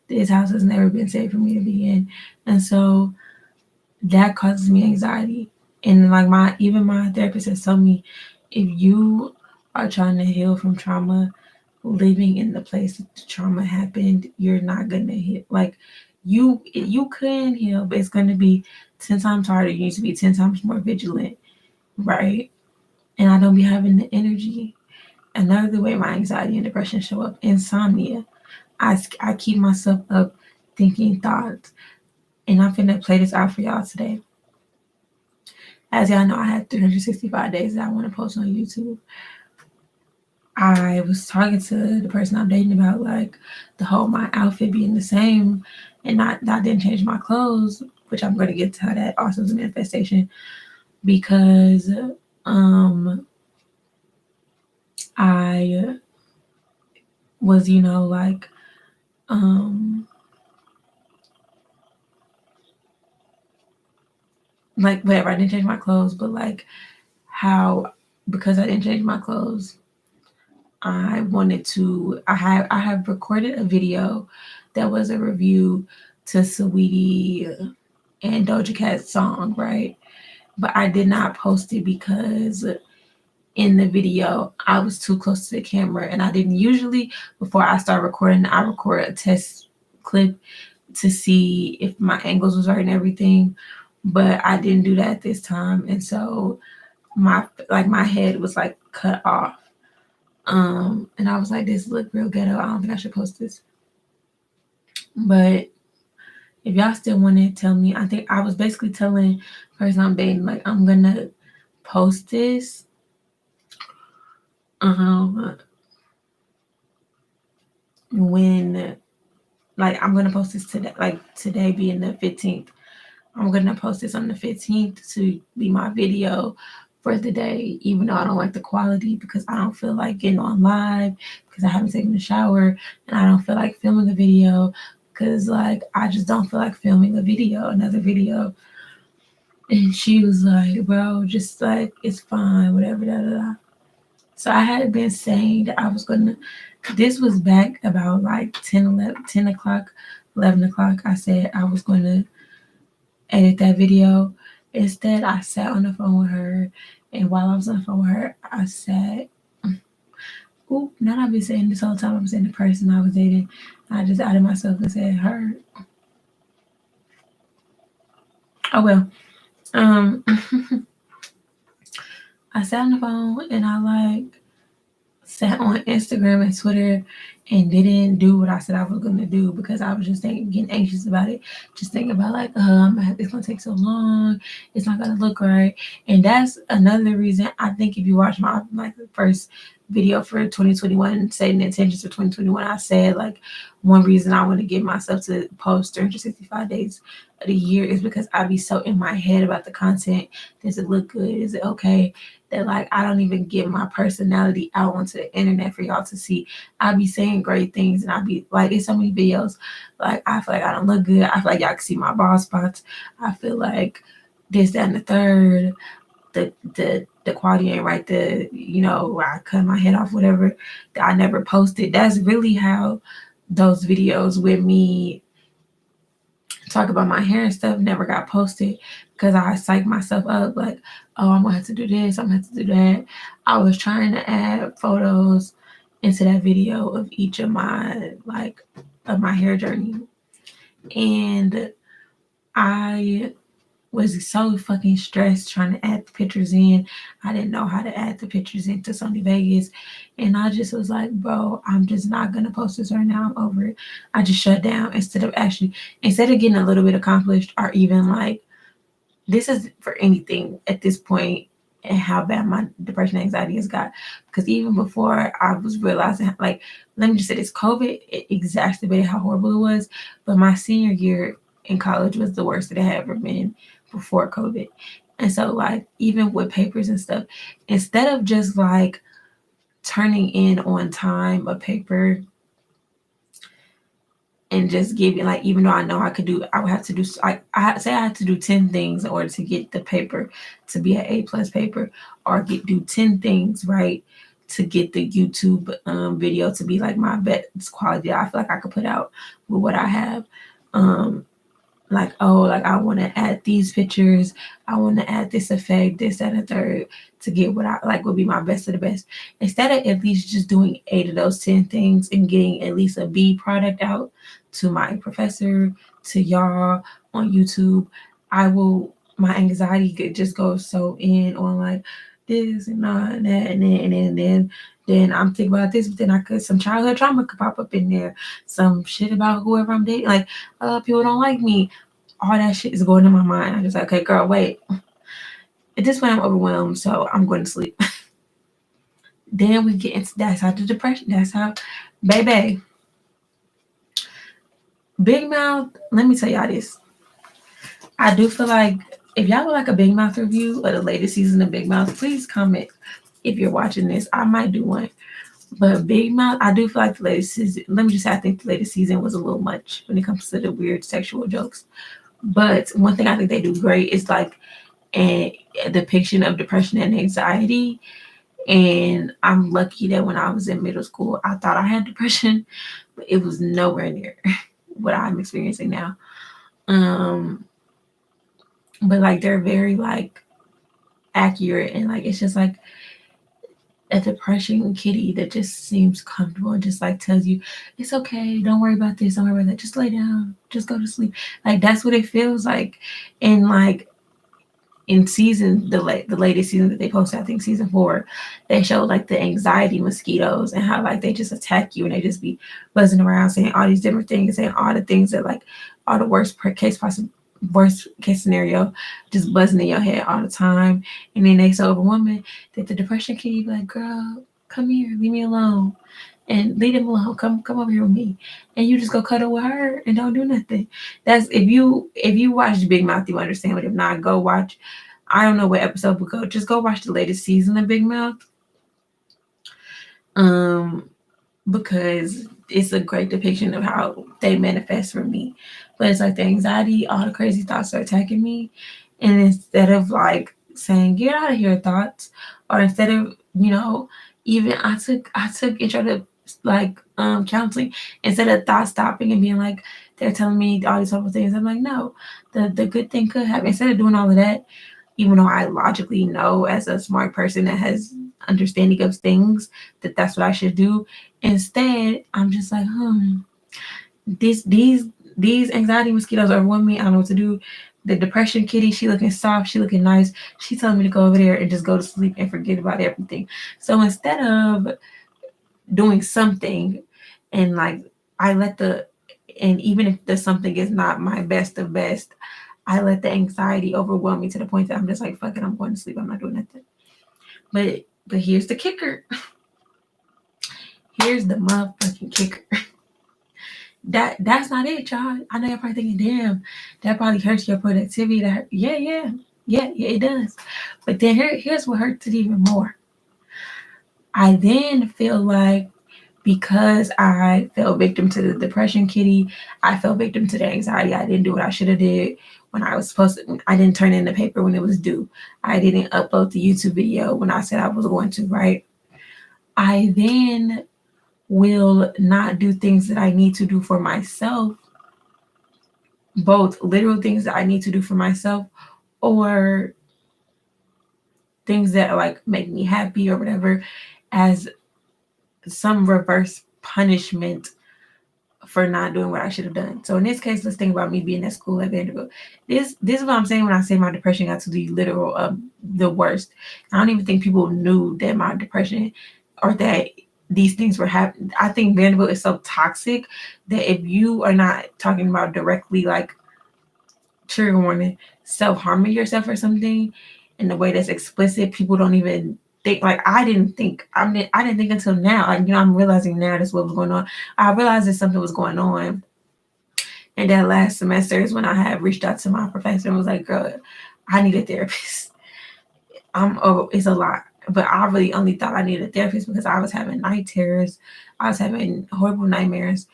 This house has never been safe for me to be in. And so that causes me anxiety. And like my therapist has told me, if you are trying to heal from trauma, living in the place that the trauma happened, you're not gonna heal. Like you can heal, but it's gonna be 10 times harder. You need to be 10 times more vigilant, right? And I don't be having the energy. Another way my anxiety and depression show up, insomnia. I keep myself up thinking thoughts. And I'm finna play this out for y'all today. As y'all know, I had 365 days that I want to post on YouTube. I was talking to the person I'm dating about like the whole my outfit being the same and not that I didn't change my clothes, which I'm gonna get to how that also is a manifestation because I was, like um like whatever, I didn't change my clothes, but like how, because I didn't change my clothes, I wanted to, I have recorded a video that was a review to Saweetie and Doja Cat's song, right? But I did not post it because in the video I was too close to the camera, and I didn't usually, before I start recording, I record a test clip to see if my angles was right and everything, but I didn't do that this time, and so my head was like cut off. And I was like, this look real ghetto. I don't think I should post this. But if y'all still want to tell me, I think I was basically telling the person I'm dating, like, I'm gonna post this. When, like, I'm gonna post this today, like today being the 15th. I'm gonna post this on the 15th to be my video for the day, even though I don't like the quality, because I don't feel like getting on live, because I haven't taken a shower, and I don't feel like filming a video, because like I just don't feel like filming another video. And she was like, bro, just like it's fine, whatever, da da da. So I had been saying that I was gonna, this was back about like 10 o'clock, 11 o'clock. I said I was gonna edit that video. Instead, I sat on the phone with her, and while I was on the phone with her, I said, "Oop!" Not I've been saying this whole time. I'm saying the person I was dating. I just outed myself and said her. Oh well. Um, I sat on the phone and I like sat on Instagram and Twitter and didn't do what I said I was gonna do, because I was just getting anxious about it. Just thinking about like, it's gonna take so long, it's not gonna look right. And that's another reason I think if you watch my like first video for 2021, setting intentions for 2021, I said like one reason I want to get myself to post 365 days of the year is because I be so in my head about the content. Does it look good? Is it okay? That like I don't even get my personality out onto the internet for y'all to see. I be saying great things, and I be like, it's so many videos. Like I feel like I don't look good. I feel like y'all can see my bald spots. I feel like this, that, and the third. The quality ain't right. I cut my head off, whatever. That I never posted. That's really how those videos with me talk about my hair and stuff never got posted, because I psyched myself up like, oh, I'm gonna have to do this, I'm gonna have to do that. I was trying to add photos into that video of each of my hair journey, and I was so fucking stressed trying to add the pictures in. I didn't know how to add the pictures into Sony Vegas. And I just was like, bro, I'm just not gonna post this right now. I'm over it. I just shut down instead of getting a little bit accomplished, or even like, this is for anything at this point, and how bad my depression and anxiety has got. Because even before I was realizing, like, let me just say this, COVID, it exacerbated how horrible it was. But my senior year in college was the worst that it had ever been before COVID. And so like, even with papers and stuff, instead of just like turning in on time a paper and just giving, like, even though I know I would have to do, like, I had to do 10 things in order to get the paper to be an A+ paper, or do 10 things, right, to get the YouTube video to be like my best quality I feel like I could put out with what I have. Like, oh, like I want to add these pictures, I want to add this effect, this, that, and the third, to get what I like would be my best of the best. Instead of at least just doing 8 of those 10 things and getting at least a B product out to my professor, to y'all on YouTube, my anxiety could just go so in on like this and that, and then I'm thinking about this, but then some childhood trauma could pop up in there, some shit about whoever I'm dating, like, people don't like me. All that shit is going in my mind. I'm just like, okay, girl, wait. At this point, I'm overwhelmed, so I'm going to sleep. Then we get into, that's how the depression, that's how, baby. Big Mouth, let me tell y'all this. I do feel like if y'all would like a Big Mouth review of the latest season of Big Mouth, please comment if you're watching this. I might do one. But Big Mouth, I do feel like the latest season, let me just say, I think the latest season was a little much when it comes to the weird sexual jokes. But one thing I think they do great is like and a depiction of depression and anxiety. And I'm lucky that when I was in middle school, I thought I had depression, but it was nowhere near what I'm experiencing now. Um, but like they're very like accurate, and like it's just like a depression kitty that just seems comfortable and just like tells you it's okay, don't worry about this, don't worry about that, just lay down, just go to sleep. Like that's what it feels like. And like in season the latest season that they posted, I think season 4, they showed like the anxiety mosquitoes and how like they just attack you and they just be buzzing around saying all these different things, saying all the things that like all the worst case scenario, just buzzing in your head all the time. And then they so overwhelming that the depression kitty be like, girl, come here, leave me alone. And leave them alone. Come over here with me. And you just go cuddle with her and don't do nothing. That's if you watch Big Mouth, you understand. But if not, go watch. I don't know what episode, but go just go watch the latest season of Big Mouth. Um, because it's a great depiction of how they manifest for me. But it's like the anxiety, all the crazy thoughts are attacking me. And instead of like saying, get out of here, thoughts, or instead of, even I took intro to like counseling, instead of thought stopping and being like, they're telling me all these horrible things. I'm like, no, the good thing could happen. Instead of doing all of that, even though I logically know as a smart person that has understanding of things that that's what I should do. Instead, I'm just like, these anxiety mosquitoes are with me. I don't know what to do. The depression kitty, she looking soft, she looking nice. She telling me to go over there and just go to sleep and forget about everything. So instead of doing something, and like I let the and even if the something is not my best of best, I let the anxiety overwhelm me to the point that I'm just like, fuck it, I'm going to sleep. I'm not doing nothing. But here's the kicker. Here's the motherfucking kicker. That's not it, y'all. I know you're probably thinking, damn, that probably hurts your productivity. Yeah, it does. But then here's what hurts it even more. I then feel like because I fell victim to the depression kitty, I fell victim to the anxiety. I didn't do what I should have did when I was supposed to. I didn't turn in the paper when it was due. I didn't upload the YouTube video when I said I was going to, right? I then will not do things that I need to do for myself, both literal things that I need to do for myself or things that like make me happy or whatever, as some reverse punishment for not doing what I should have done. So in this case, let's think about me being at school at Vanderbilt. This is what I'm saying when I say my depression got to the literal the worst. I don't even think people knew that my depression or that these things were happening. I think Vanderbilt is so toxic that if you are not talking about directly like trigger warning, self-harming yourself or something in a way that's explicit, people don't even think. Like I didn't think until now. Like, I'm realizing now that's what was going on. I realized that something was going on. And that last semester is when I had reached out to my professor and was like, girl, I need a therapist. It's a lot. But I really only thought I needed a therapist because I was having night terrors. I was having horrible nightmares.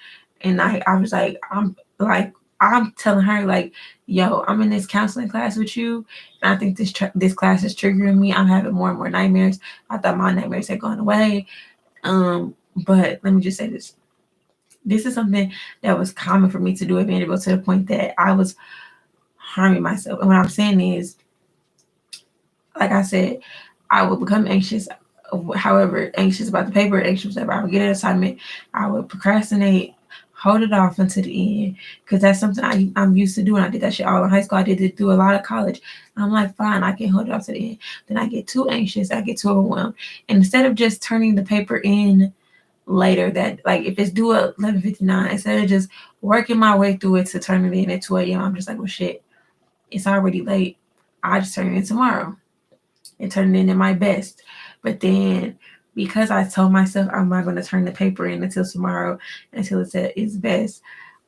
And I was like, I'm telling her like, yo, I'm in this counseling class with you, and I think this class is triggering me. I'm having more and more nightmares. I thought my nightmares had gone away. But let me just say this. This is something that was common for me to do at Vanderbilt to the point that I was harming myself. And what I'm saying is, like I said, I would become anxious, however, anxious about the paper, anxious whatever. I would get an assignment, I would procrastinate, hold it off until the end, because that's something I'm used to doing. I did that shit all in high school. I did it through a lot of college. I'm like, fine, I can hold it off to the end. Then I get too anxious, I get too overwhelmed. And instead of just turning the paper in later, that like if it's due at 11:59, instead of just working my way through it to turn it in at 2 a.m., I'm just like, well, shit, it's already late. I just turn it in tomorrow and turn it in at my best. But then because I told myself I'm not going to turn the paper in until tomorrow, until it's at its best,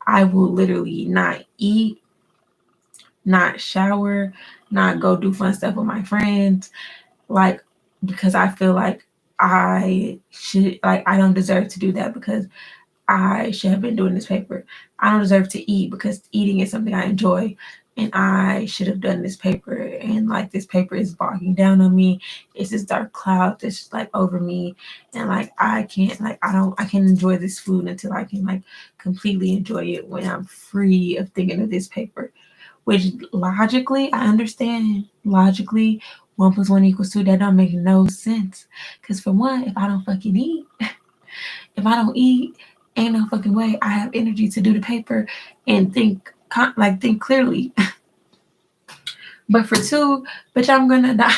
I will literally not eat, not shower, not go do fun stuff with my friends, like because I feel like I don't deserve to do that because I should have been doing this paper. I don't deserve to eat because eating is something I enjoy. and I should have done this paper, and like this paper is bogging down on me. It's this dark cloud that's just like over me, and like I can't, like I can enjoy this food until I can like completely enjoy it when I'm free of thinking of this paper. Which logically, I understand. Logically, 1 + 1 = 2. That don't make no sense. Cause for one, if I don't fucking eat, if I don't eat, ain't no fucking way I have energy to do the paper and think clearly. But for two, bitch, I'm gonna die.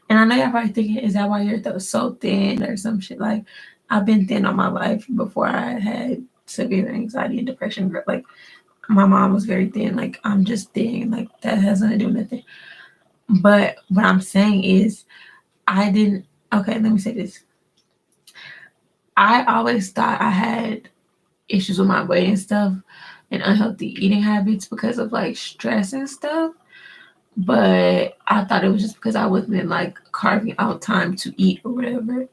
And I know y'all probably thinking, is that why you're so thin or some shit? Like, I've been thin all my life before I had severe anxiety and depression. Like, my mom was very thin. Like, I'm just thin. Like, that has nothing to do with nothing. But what I'm saying is, I didn't. Okay, let me say this. I always thought I had issues with my weight and stuff and unhealthy eating habits because of like stress and stuff. But I thought it was just because I wasn't like carving out time to eat or whatever.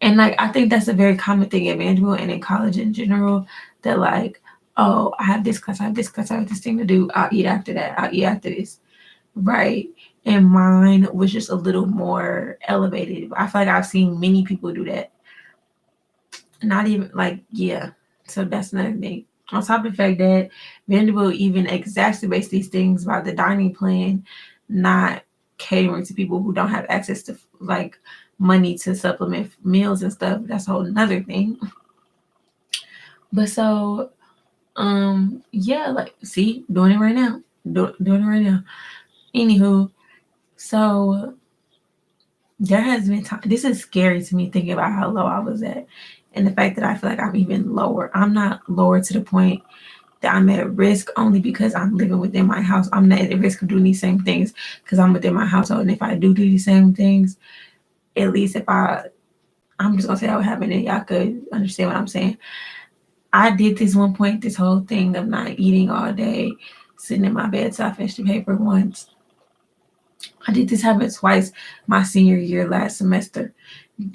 And like I think that's a very common thing at Vanderbilt and in college in general that like, oh, I have this class, I have this class, I have this thing to do. I'll eat after that. I'll eat after this. Right. And mine was just a little more elevated. I feel like I've seen many people do that. Not even like, yeah. So that's another thing. On top of the fact that Vanderbilt even exacerbates these things by the dining plan not catering to people who don't have access to like money to supplement meals and stuff. That's a whole another thing. But so yeah, like see, doing it right now. Doing it right now. Anywho, so there has been time. This is scary to me thinking about how low I was at. And the fact that I feel like I'm even lower. I'm not lower to the point that I'm at risk only because I'm living within my house. I'm not at risk of doing these same things because I'm within my household. And if I do these same things, at least I'm just gonna say that would happen and y'all could understand what I'm saying. I did this one point, this whole thing of not eating all day, sitting in my bed so I finished the paper once. I did this habit twice my senior year last semester.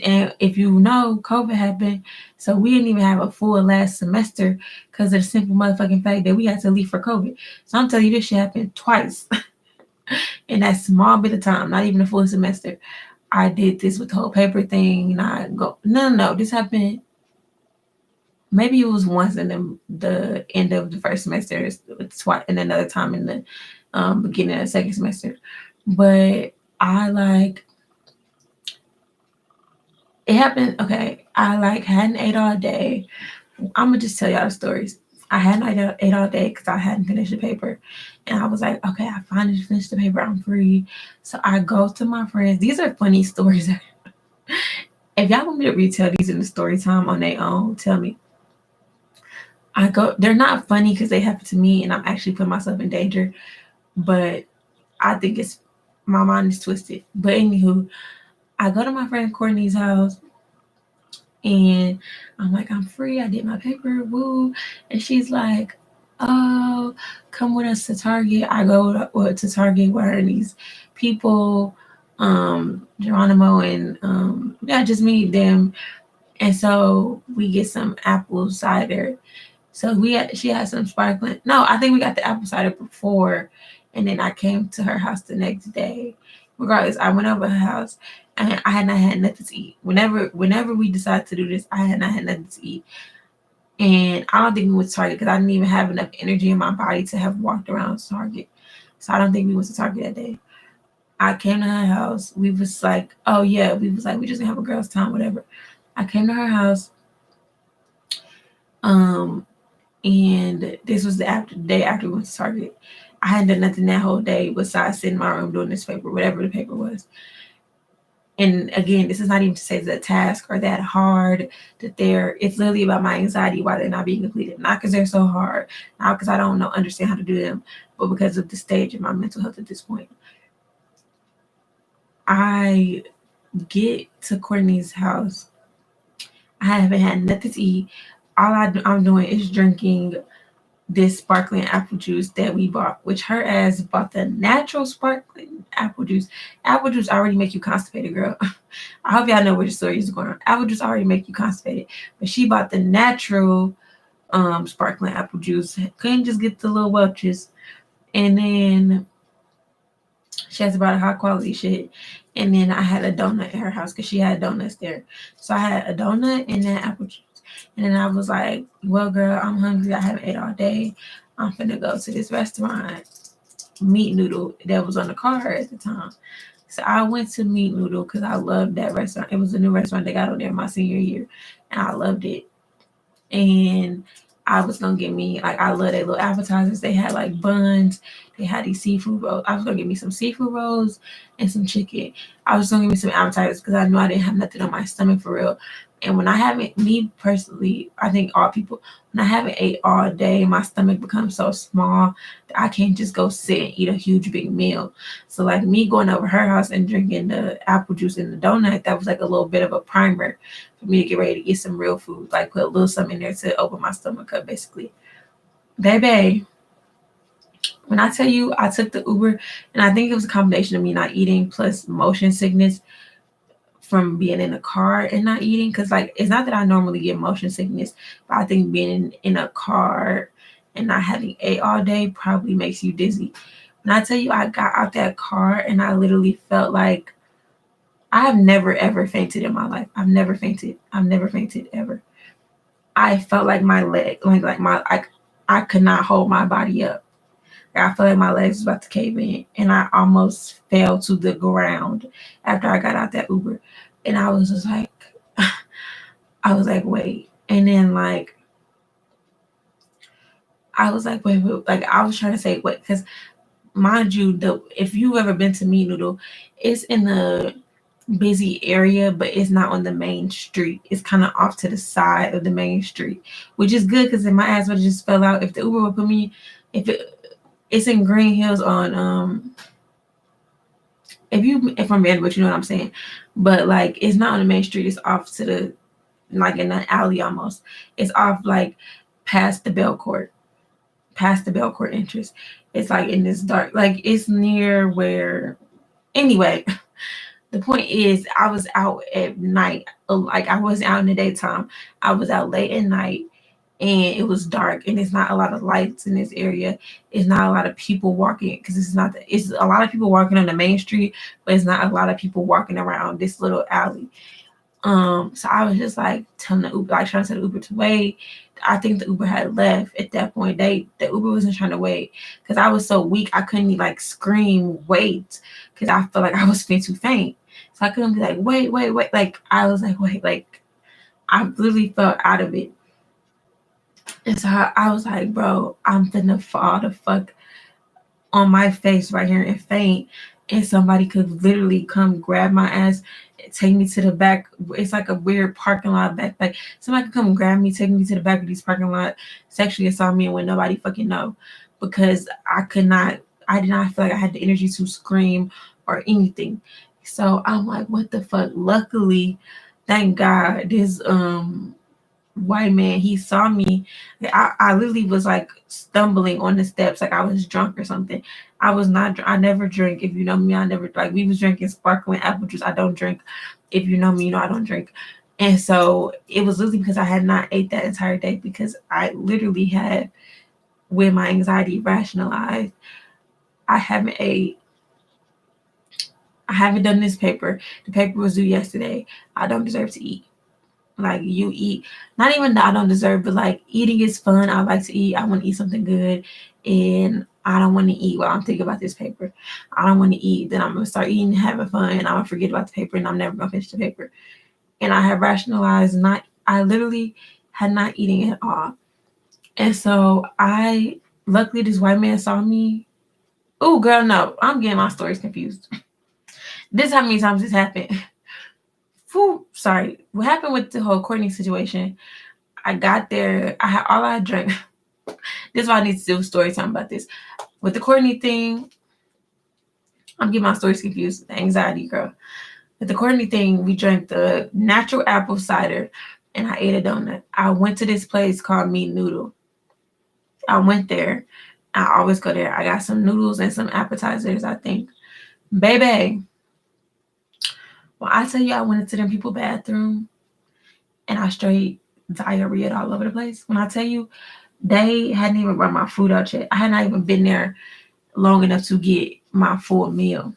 And if you know, COVID happened, so we didn't even have a full last semester because of the simple motherfucking fact that we had to leave for COVID. So I'm telling you, this shit happened twice in that small bit of time, not even a full semester. I did this with the whole paper thing, and I go, no, this happened. Maybe it was once in the end of the first semester, twice, and another time in the beginning of the second semester. But I like it happened. Okay, I like hadn't ate all day. I'm gonna just tell y'all the stories. I hadn't ate all day because I hadn't finished the paper, and I was like, okay, I finally finished the paper. I'm free, so I go to my friends. These are funny stories. If y'all want me to retell these in the story time on their own, tell me. I go. They're not funny because they happen to me, and I'm actually putting myself in danger. But I think it's my mind is twisted. But anywho, I go to my friend Courtney's house and I'm like, I'm free. I did my paper, woo. And she's like, oh, come with us to Target. I go to Target where these people, Geronimo and yeah, just me, them. And so we get some apple cider. So she had some sparkling. No, I think we got the apple cider before, and then I came to her house the next day. Regardless, I went over her house, and I had not had nothing to eat. Whenever we decided to do this, I had not had nothing to eat, and I don't think we went to Target because I didn't even have enough energy in my body to have walked around Target. So I don't think we went to Target that day. I came to her house. We was like, oh yeah, we was like, we just gonna have a girls' time, whatever. I came to her house. Um, and this was the day after we went to Target. I hadn't done nothing that whole day besides sitting in my room doing this paper, whatever the paper was. And again, this is not even to say the tasks are that hard, that it's literally about my anxiety why they're not being completed. Not because they're so hard, not because I don't understand how to do them, but because of the stage of my mental health at this point. I get to Courtney's house. I haven't had nothing to eat. I'm doing is drinking this sparkling apple juice that we bought, which her ass bought the natural sparkling apple juice. Apple juice already make you constipated, girl. I hope y'all know where the story is going on. Apple juice already make you constipated, but she bought the natural sparkling apple juice. Couldn't just get the little Welch's, And then she has about high quality shit. And then I had a donut in her house because she had donuts there. So I had a donut and then apple juice. And then I was like, well, girl, I'm hungry. I haven't ate all day. I'm finna go to this restaurant, Meat Noodle, that was on the car at the time. So I went to Meat Noodle because I loved that restaurant. It was a new restaurant they got on there my senior year. And I loved it. And I was gonna get me like I love their little appetizers. They had like buns. They had these seafood rolls. I was gonna get me some seafood rolls and some chicken. I was gonna get me some appetizers because I knew I didn't have nothing on my stomach for real. And when I haven't, me personally, I think all people, when I haven't ate all day, my stomach becomes so small that I can't just go sit and eat a huge big meal. So like me going over her house and drinking the apple juice and the donut, that was like a little bit of a primer for me to get ready to get some real food, like put a little something in there to open my stomach up, basically. Baby, when I tell you I took the Uber, and I think it was a combination of me not eating plus motion sickness from being in a car and not eating, because like it's not that I normally get motion sickness, but I think being in a car and not having ate all day probably makes you dizzy. When I tell you I got out that car and I literally felt like I have never ever fainted in my life. I've never fainted. I've never fainted ever. I felt like my leg, like my, I could not hold my body up. I felt like my legs was about to cave in, and I almost fell to the ground after I got out that Uber, and I was just like, I was like, wait, and then like I was like, wait, like I was trying to say, wait, because mind you, the if you've ever been to Meat Noodle, it's in the busy area, but it's not on the main street. It's kind of off to the side of the main street, which is good because if my ass would have just fell out, if the Uber would put me, if it's in Green Hills on if I'm Vanderbilt, you know what I'm saying. But like it's not on the main street, it's off to the like in an alley almost. It's off like past the Belcourt, past the Belcourt entrance. It's like in this dark, like it's near where anyway. The point is, I was out at night. Like I wasn't out in the daytime. I was out late at night, and it was dark, and it's not a lot of lights in this area. It's not a lot of people walking because it's not. It's a lot of people walking on the main street, but it's not a lot of people walking around this little alley. So I was just like telling the Uber, like trying to tell the Uber to wait. I think the Uber had left at that point. The Uber wasn't trying to wait because I was so weak I couldn't like scream wait because I felt like I was fit to faint. So I couldn't be like wait, wait, wait. Like I was like wait, like I literally felt out of it. And so I was like, bro, I'm finna fall the fuck on my face right here and faint, and somebody could literally come grab my ass and take me to the back. It's like a weird parking lot back. Like somebody could come grab me, take me to the back of these parking lot, sexually assault me, and when nobody fucking know, because I did not feel like I had the energy to scream or anything. So I'm like, what the fuck? Luckily, thank God, this white man, he saw me. I literally was like stumbling on the steps like I was drunk or something. I was not. I never drink. If you know me, I never like. We was drinking sparkling apple juice. I don't drink. If you know me, you know I don't drink. And so it was literally because I had not ate that entire day because I literally had, with my anxiety rationalized, I haven't ate. I haven't done this paper. The paper was due yesterday. I don't deserve to eat. Like you eat, not even that I don't deserve, but like eating is fun. I like to eat. I want to eat something good, and I don't want to eat while I'm thinking about this paper. I don't want to eat. Then I'm gonna start eating, having fun, and I'm gonna forget about the paper, and I'm never gonna finish the paper. And I have rationalized not. I literally had not eating at all, and so I luckily this white man saw me. Oh girl, no, I'm getting my stories confused. This is how many times this happened. Whew, sorry. What happened with the whole Courtney situation? I got there. I had all I drank. This is why I need to do a story time about this. With the Courtney thing, I'm getting my stories confused. The anxiety, girl. With the Courtney thing, we drank the natural apple cider and I ate a donut. I went to this place called Meat Noodle. I went there. I always go there. I got some noodles and some appetizers, I think. Baby, well, I tell you, I went into them people bathroom and I straight diarrhea all over the place. When I tell you, they hadn't even run my food out yet. I had not even been there. long enough to get my full meal.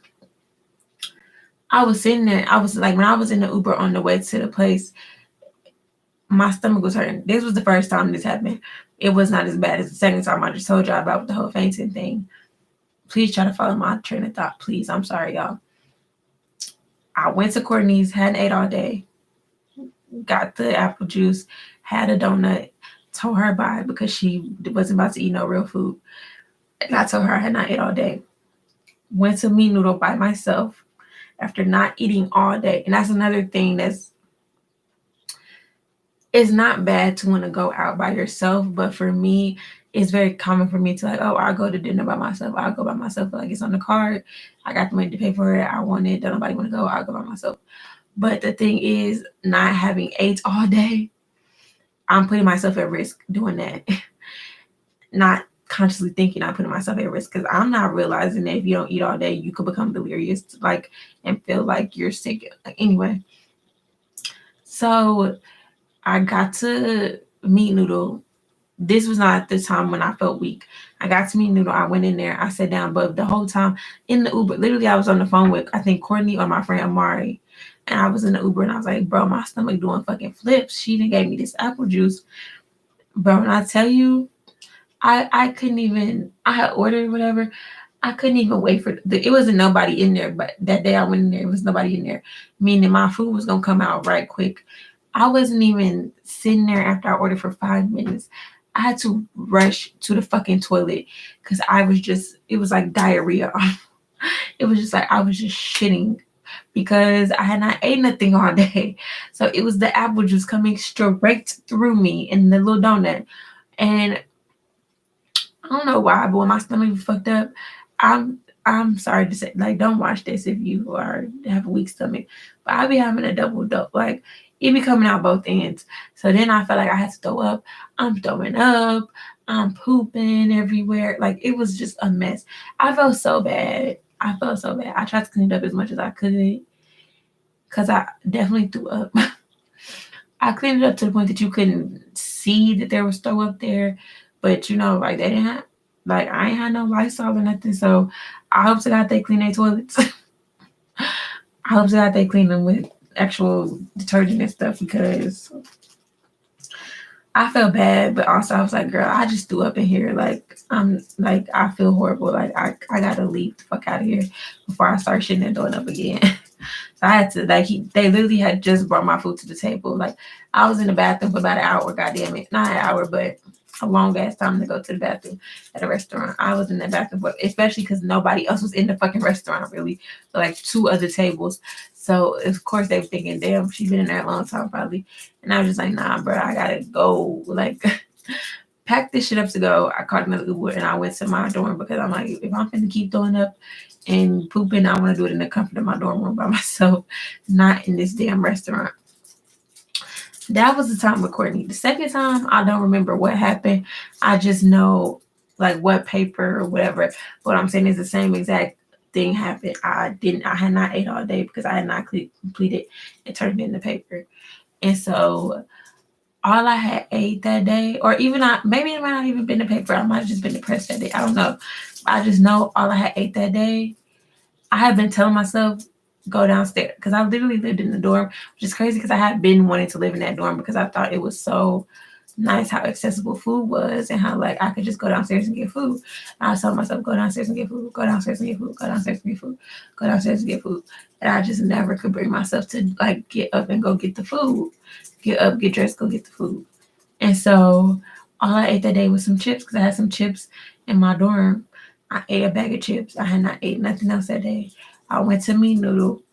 I was sitting there. I was like, when I was in the Uber on the way to the place, my stomach was hurting. This was the first time this happened. It was not as bad as the second time I just told y'all about the whole fainting thing. Please try to follow my train of thought, please. I'm sorry, y'all. I went to Courtney's, hadn't ate all day, got the apple juice, had a donut, told her bye because she wasn't about to eat no real food. And I told her I had not ate all day. Went to Meat Noodle by myself after not eating all day. And that's another thing it's not bad to want to go out by yourself, but for me, it's very common for me to like, oh, I'll go to dinner by myself. I'll go by myself. Like it's on the card. I got the money to pay for it. I want it. Don't nobody want to go. I'll go by myself. But the thing is, not having ate all day, I'm putting myself at risk doing that. Not consciously thinking I'm putting myself at risk because I'm not realizing that if you don't eat all day, you could become delirious, like, and feel like you're sick. Like, anyway, so I got to Meat Noodle. This was not the time when I felt weak. I got to Meat Noodle. I went in there. I sat down, but the whole time in the Uber, literally, I was on the phone with, I think, Courtney or my friend Amari. And I was in the Uber and I was like, bro, my stomach doing fucking flips. She done gave me this apple juice. Bro, when I tell you, I couldn't even, I had ordered whatever. I couldn't even wait for it wasn't nobody in there, but that day I went in there, it was nobody in there, meaning my food was gonna come out right quick. I wasn't even sitting there after I ordered for 5 minutes. I had to rush to the fucking toilet because it was like diarrhea. It was just like I was just shitting because I had not ate nothing all day. So it was the apple juice coming straight through me in the little donut. And I don't know why, but when my stomach was fucked up, I'm sorry to say, like, don't watch this if you have a weak stomach. But I be having a double dope. Like, it be coming out both ends. So then I felt like I had to throw up. I'm throwing up. I'm pooping everywhere. Like, it was just a mess. I felt so bad. I tried to clean it up as much as I could because I definitely threw up. I cleaned it up to the point that you couldn't see that there was throw up there. But, like, they didn't have, like, I ain't had no Lysol or nothing. So I hope to God they clean their toilets. I hope to God they clean them with actual detergent and stuff because I felt bad, but also I was like, girl, I just threw up in here. Like, I feel horrible. Like, I gotta leave the fuck out of here before I start shitting and throwing up again. So I had to, like, they literally had just brought my food to the table. Like, I was in the bathroom for about an hour, goddamn it. Not an hour, but a long ass time to go to the bathroom at a restaurant. I was in the bathroom, but especially because nobody else was in the fucking restaurant, really. So, like, 2 other tables. So, of course, they were thinking, damn, she's been in there a long time, probably. And I was just like, nah, bro, I gotta go. Like, pack this shit up to go. I called another Uber and I went to my dorm because I'm like, if I'm gonna keep throwing up and pooping, I want to do it in the comfort of my dorm room by myself, not in this damn restaurant. That was the time with Courtney. The second time, I don't remember what happened. I just know, like, what paper or whatever. What I'm saying is the same exact thing happened. I had not ate all day because I had not completed and turned in the paper. And so all I had ate that day, or even maybe it might not even been the paper. I might have just been depressed that day. I don't know. I just know all I had ate that day. I had been telling myself, go downstairs, because I literally lived in the dorm, which is crazy because I had been wanting to live in that dorm because I thought it was so nice how accessible food was and how, like, I could just go downstairs and get food. And I was telling myself, go downstairs and get food, go downstairs and get food, go downstairs and get food, go downstairs and get food. And I just never could bring myself to, like, get up and go get the food. Get up, get dressed, go get the food. And so all I ate that day was some chips because I had some chips in my dorm. I ate a bag of chips. I had not ate nothing else that day. I went to Meat Noodle.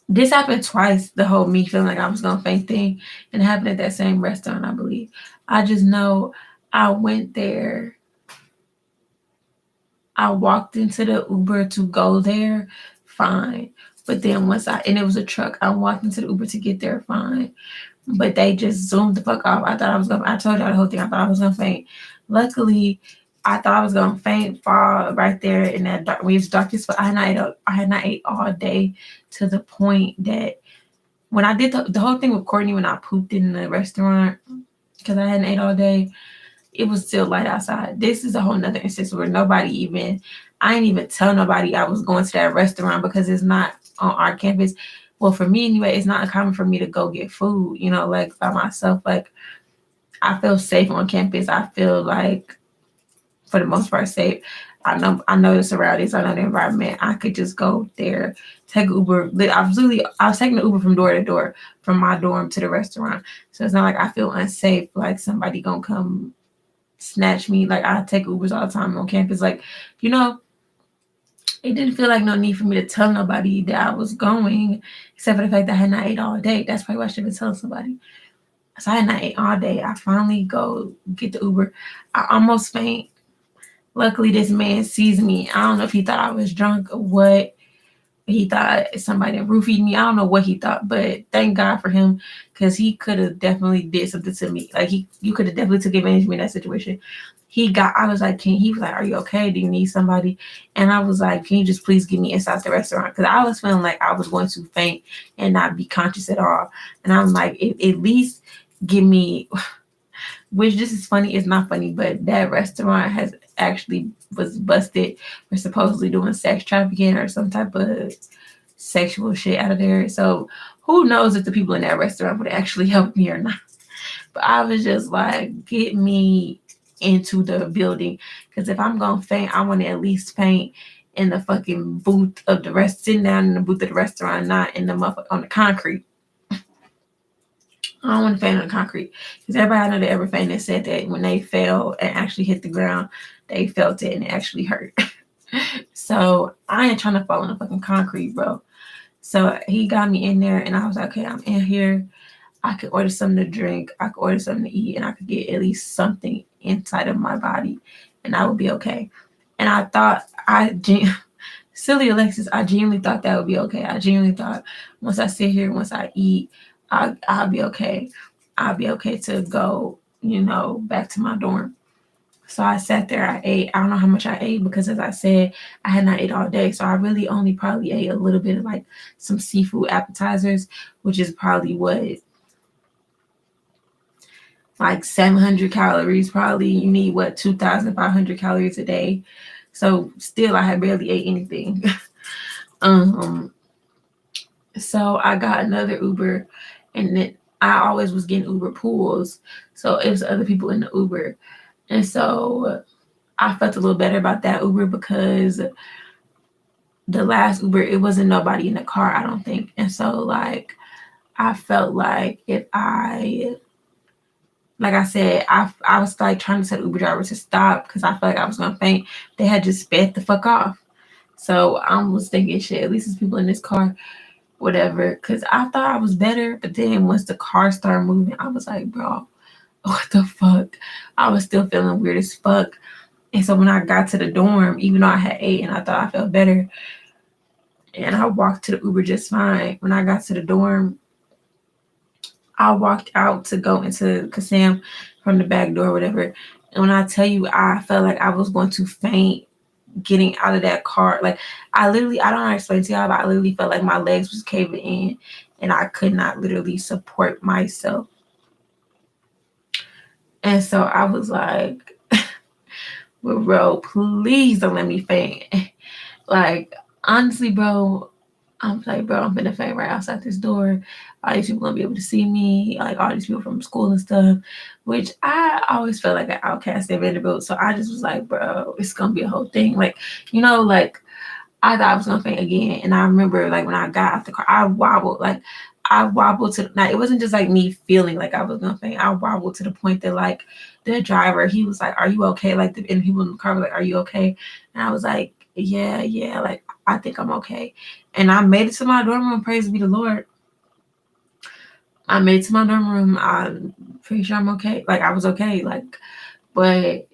This happened twice, the whole me feeling like I was going to faint thing. And it happened at that same restaurant, I believe. I just know I went there. I walked into the Uber to go there, fine. But then and it was a truck, I walked into the Uber to get there, fine. But they just zoomed the fuck off. I told y'all the whole thing, I thought I was going to faint. Luckily, I thought I was going to faint, fall right there in that dark, when it was darkest, but I had not ate all day to the point that when I did the whole thing with Courtney, when I pooped in the restaurant, because I hadn't ate all day, it was still light outside. This is a whole nother instance where I didn't even tell nobody I was going to that restaurant because it's not on our campus. Well, for me anyway, it's not uncommon for me to go get food, like by myself. Like, I feel safe on campus. I feel like, for the most part, safe. I know the surroundings. I know the environment. I could just go there, take Uber. I was taking the Uber from door to door from my dorm to the restaurant. So it's not like I feel unsafe. Like somebody gonna come snatch me. Like, I take Ubers all the time on campus. Like, you know, it didn't feel like no need for me to tell nobody that I was going, except for the fact that I had not ate all day. That's probably why I should have been telling somebody. So I had not ate all day. I finally go get the Uber. I almost faint. Luckily, this man sees me. I don't know if he thought I was drunk or what. He thought somebody roofied me. I don't know what he thought, but thank God for him, because he could have definitely did something to me. Like, you could have definitely took advantage of me in that situation. I was like, he was like, are you okay? Do you need somebody? And I was like, can you just please get me inside the restaurant? Because I was feeling like I was going to faint and not be conscious at all. And I'm like, at least give me, which, this is funny, it's not funny, but that restaurant was busted for supposedly doing sex trafficking or some type of sexual shit out of there. So who knows if the people in that restaurant would actually help me or not. But I was just like, get me into the building, because if I'm gonna faint, I want to at least faint in the fucking booth of sitting down in the booth of the restaurant, not in the on the concrete. I don't want to faint on the concrete, because everybody I know that ever fainted said that when they fell and actually hit the ground, they felt it and it actually hurt. So I ain't trying to fall on the fucking concrete, bro. So he got me in there, and I was like, okay, I'm in here. I could order something to drink, I could order something to eat, and I could get at least something inside of my body, and I would be okay. And I thought, silly Alexis, I genuinely thought that would be okay. I genuinely thought, once I sit here, once I eat, I'll be okay. I'll be okay to go, back to my dorm. So I sat there, I ate. I don't know how much I ate, because, as I said, I had not ate all day. So I really only probably ate a little bit of like some seafood appetizers, which is probably what, like 700 calories. Probably you need 2,500 calories a day. So still, I had barely ate anything. So I got another Uber, and then I always was getting Uber pools. So it was other people in the Uber. And so I felt a little better about that Uber, because the last Uber, it wasn't nobody in the car, I don't think. And so, like, I felt like like I said, I was like trying to tell the Uber driver to stop, because I felt like I was gonna faint. They had just sped the fuck off. So I was thinking, shit, at least there's people in this car, whatever. Because I thought I was better, but then once the car started moving, I was like, bro, what the fuck? I was still feeling weird as fuck. And so when I got to the dorm, even though I had ate and I thought I felt better, and I walked to the Uber just fine. When I got to the dorm, I walked out to go into Kassam from the back door, whatever. And when I tell you, I felt like I was going to faint getting out of that car. Like, I don't know how to explain to y'all, but I literally felt like my legs was caving in and I could not literally support myself. And so I was like, well, bro, please don't let me faint. Like, honestly, bro, I'm like, bro, I'm gonna faint right outside this door. All these people gonna be able to see me, like all these people from school and stuff, which I always felt like an outcast at Vanderbilt. So I just was like, bro, it's gonna be a whole thing. Like, like, I thought I was gonna faint again. And I remember, like, when I got out the car, I wobbled. Like, I wobbled to, now it wasn't just like me feeling like I was gonna faint. I wobbled to the point that, like, the driver, he was like, are you okay? Like, and people in the car were like, are you okay? And I was like, yeah, like, I think I'm okay. And I made it to my dorm room, praise be the Lord. I made it to my dorm room. I'm pretty sure I'm okay. Like, I was okay. Like, but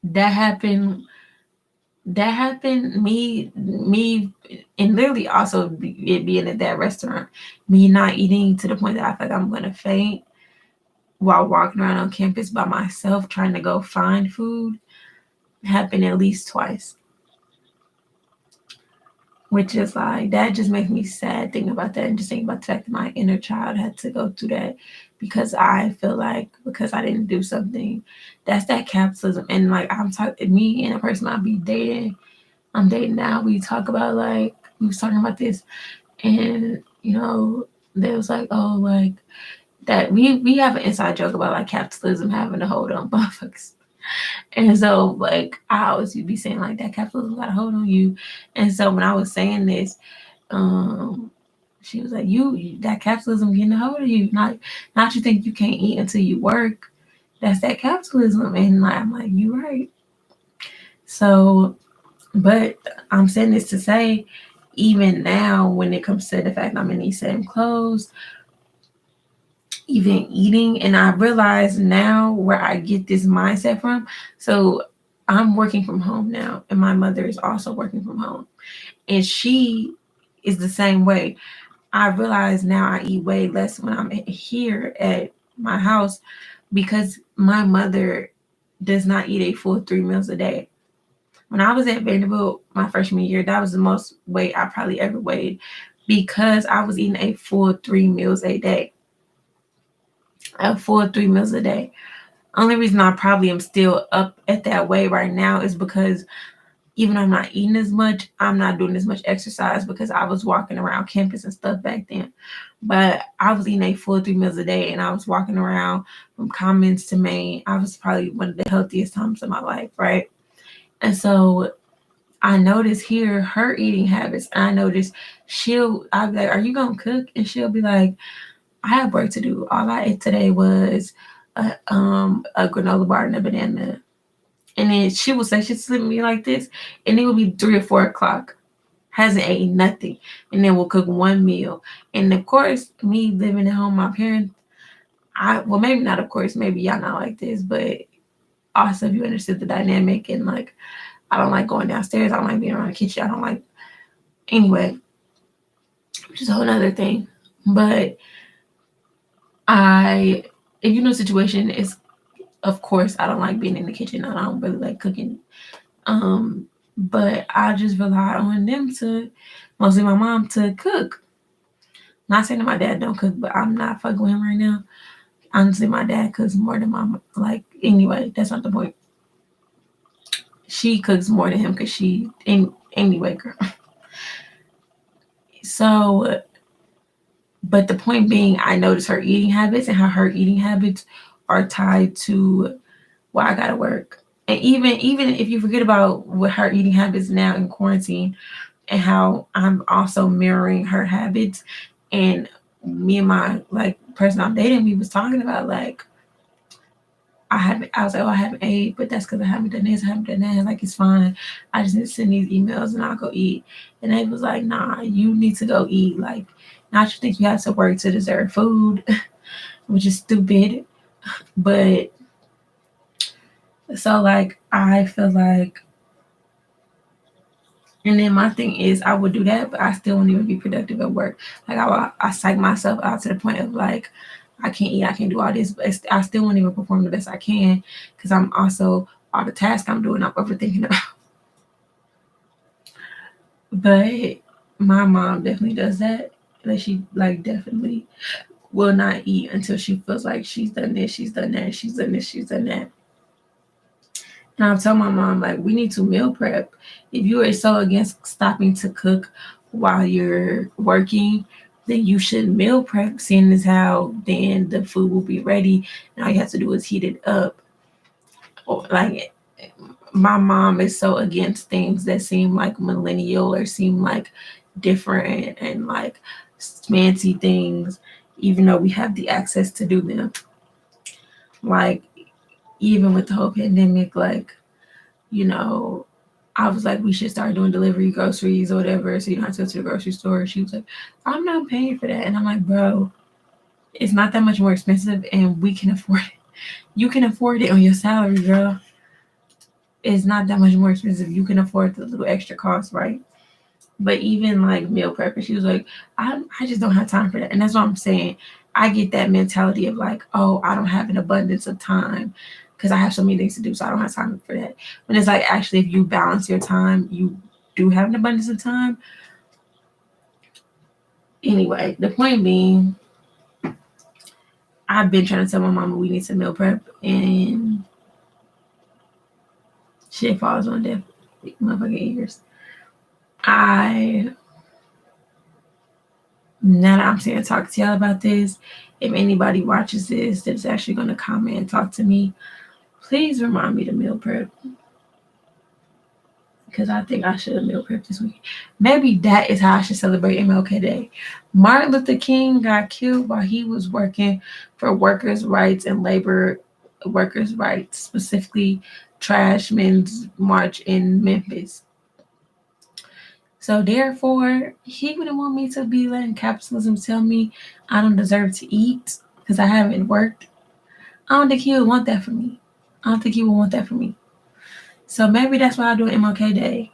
that happened, me, and literally also it being at that restaurant, me not eating to the point that I feel like I'm gonna faint while walking around on campus by myself trying to go find food, happened at least twice. which is like, that just makes me sad thinking about that, and just thinking about the fact that my inner child had to go through that because I feel like, because I didn't do something. That's that capitalism. And like, I'm talking, me and a person I'm dating now, we talk about, like, we was talking about this, and they was like, oh, like, that we have an inside joke about like capitalism having a hold on motherfuckers. And so, like, I always be saying like, that capitalism got a hold on you. And so when I was saying this, um, she was like, "You, that capitalism getting a hold of you. Not you think you can't eat until you work. That's that capitalism." And like, I'm like, "You right." So, but I'm saying this to say, even now, when it comes to the fact I'm in these same clothes, even eating, and I realize now where I get this mindset from. So I'm working from home now, and my mother is also working from home, and she is the same way. I realize now I eat way less when I'm here at my house because my mother does not eat a full 3 meals a day. When I was at Vanderbilt my freshman year, that was the most weight I probably ever weighed because I was eating a full 3 meals a day. A full 3 meals a day. Only reason I probably am still up at that weight right now is because even though I'm not eating as much, I'm not doing as much exercise because I was walking around campus and stuff back then. But I was eating a full 3 meals a day, and I was walking around from Commons to Maine. I was probably one of the healthiest times of my life, right? And so I noticed here her eating habits. And I noticed I'll be like, "Are you gonna cook?" And she'll be like, "I have work to do. All I ate today was a granola bar and a banana." And then she would say, she'd slip me like this, and it would be 3 or 4 o'clock. Hasn't eaten nothing. And then we'll cook one meal. And of course, me living at home, my parents, well, maybe not, of course, maybe y'all not like this, but also if you understood the dynamic, and like, I don't like going downstairs. I don't like being around the kitchen. I don't like, anyway, which is a whole other thing. But if you know the situation, is, of course, I don't like being in the kitchen. I don't really like cooking. But I just rely on them to, mostly my mom, to cook. Not saying that my dad don't cook, but I'm not fucking with him right now. Honestly, my dad cooks more than my, like, anyway, that's not the point. She cooks more than him because anyway, girl. So, but the point being, I notice her eating habits and how her eating habits are tied to why I gotta work. And even if you forget about what her eating habits now in quarantine, and how I'm also mirroring her habits, and me and my, like, person I'm dating, we was talking about, like, I was like, "Oh, I haven't ate, but that's because I haven't done this, I haven't done that. Like, it's fine. I just need to send these emails and I'll go eat." And they was like, "Nah, you need to go eat. Like, not you think you have to work to deserve food," which is stupid. But so, like, I feel like, and then my thing is, I would do that, but I still won't even be productive at work. Like, I psych myself out to the point of like, I can't eat, I can't do all this, but I still won't even perform the best I can because I'm also, all the tasks I'm doing, I'm overthinking about. But my mom definitely does that. Like, she, like, definitely will not eat until she feels like she's done this, she's done that, she's done this, she's done that. And I'll tell my mom, like, we need to meal prep. If you are so against stopping to cook while you're working, then you should meal prep, seeing as how then the food will be ready and all you have to do is heat it up. Or, like, my mom is so against things that seem like millennial or seem like different and like fancy things, even though we have the access to do them. Like, even with the whole pandemic, like, you know, I was like, we should start doing delivery groceries or whatever, so you don't have to go to the grocery store. She was like, "I'm not paying for that." And I'm like, "Bro, it's not that much more expensive and we can afford it. You can afford it on your salary, girl. It's not that much more expensive. You can afford the little extra cost, right?" But even like meal prep, and she was like, I just don't have time for that. And that's what I'm saying. I get that mentality of like, oh, I don't have an abundance of time because I have so many things to do, so I don't have time for that. But it's like, actually, if you balance your time, you do have an abundance of time. Anyway, the point being, I've been trying to tell my mama we need to meal prep, and shit falls on deaf motherfucking ears. Now that I'm saying talk to y'all about this, if anybody watches this that's actually going to comment and talk to me, please remind me to meal prep. Because I think I should have meal prep this week. Maybe that is how I should celebrate MLK Day. Martin Luther King got killed while he was working for workers' rights and labor workers' rights, specifically Trash Men's March in Memphis. So therefore, he wouldn't want me to be letting capitalism tell me I don't deserve to eat because I haven't worked. I don't think he would want that for me. So maybe that's why I do MLK Day.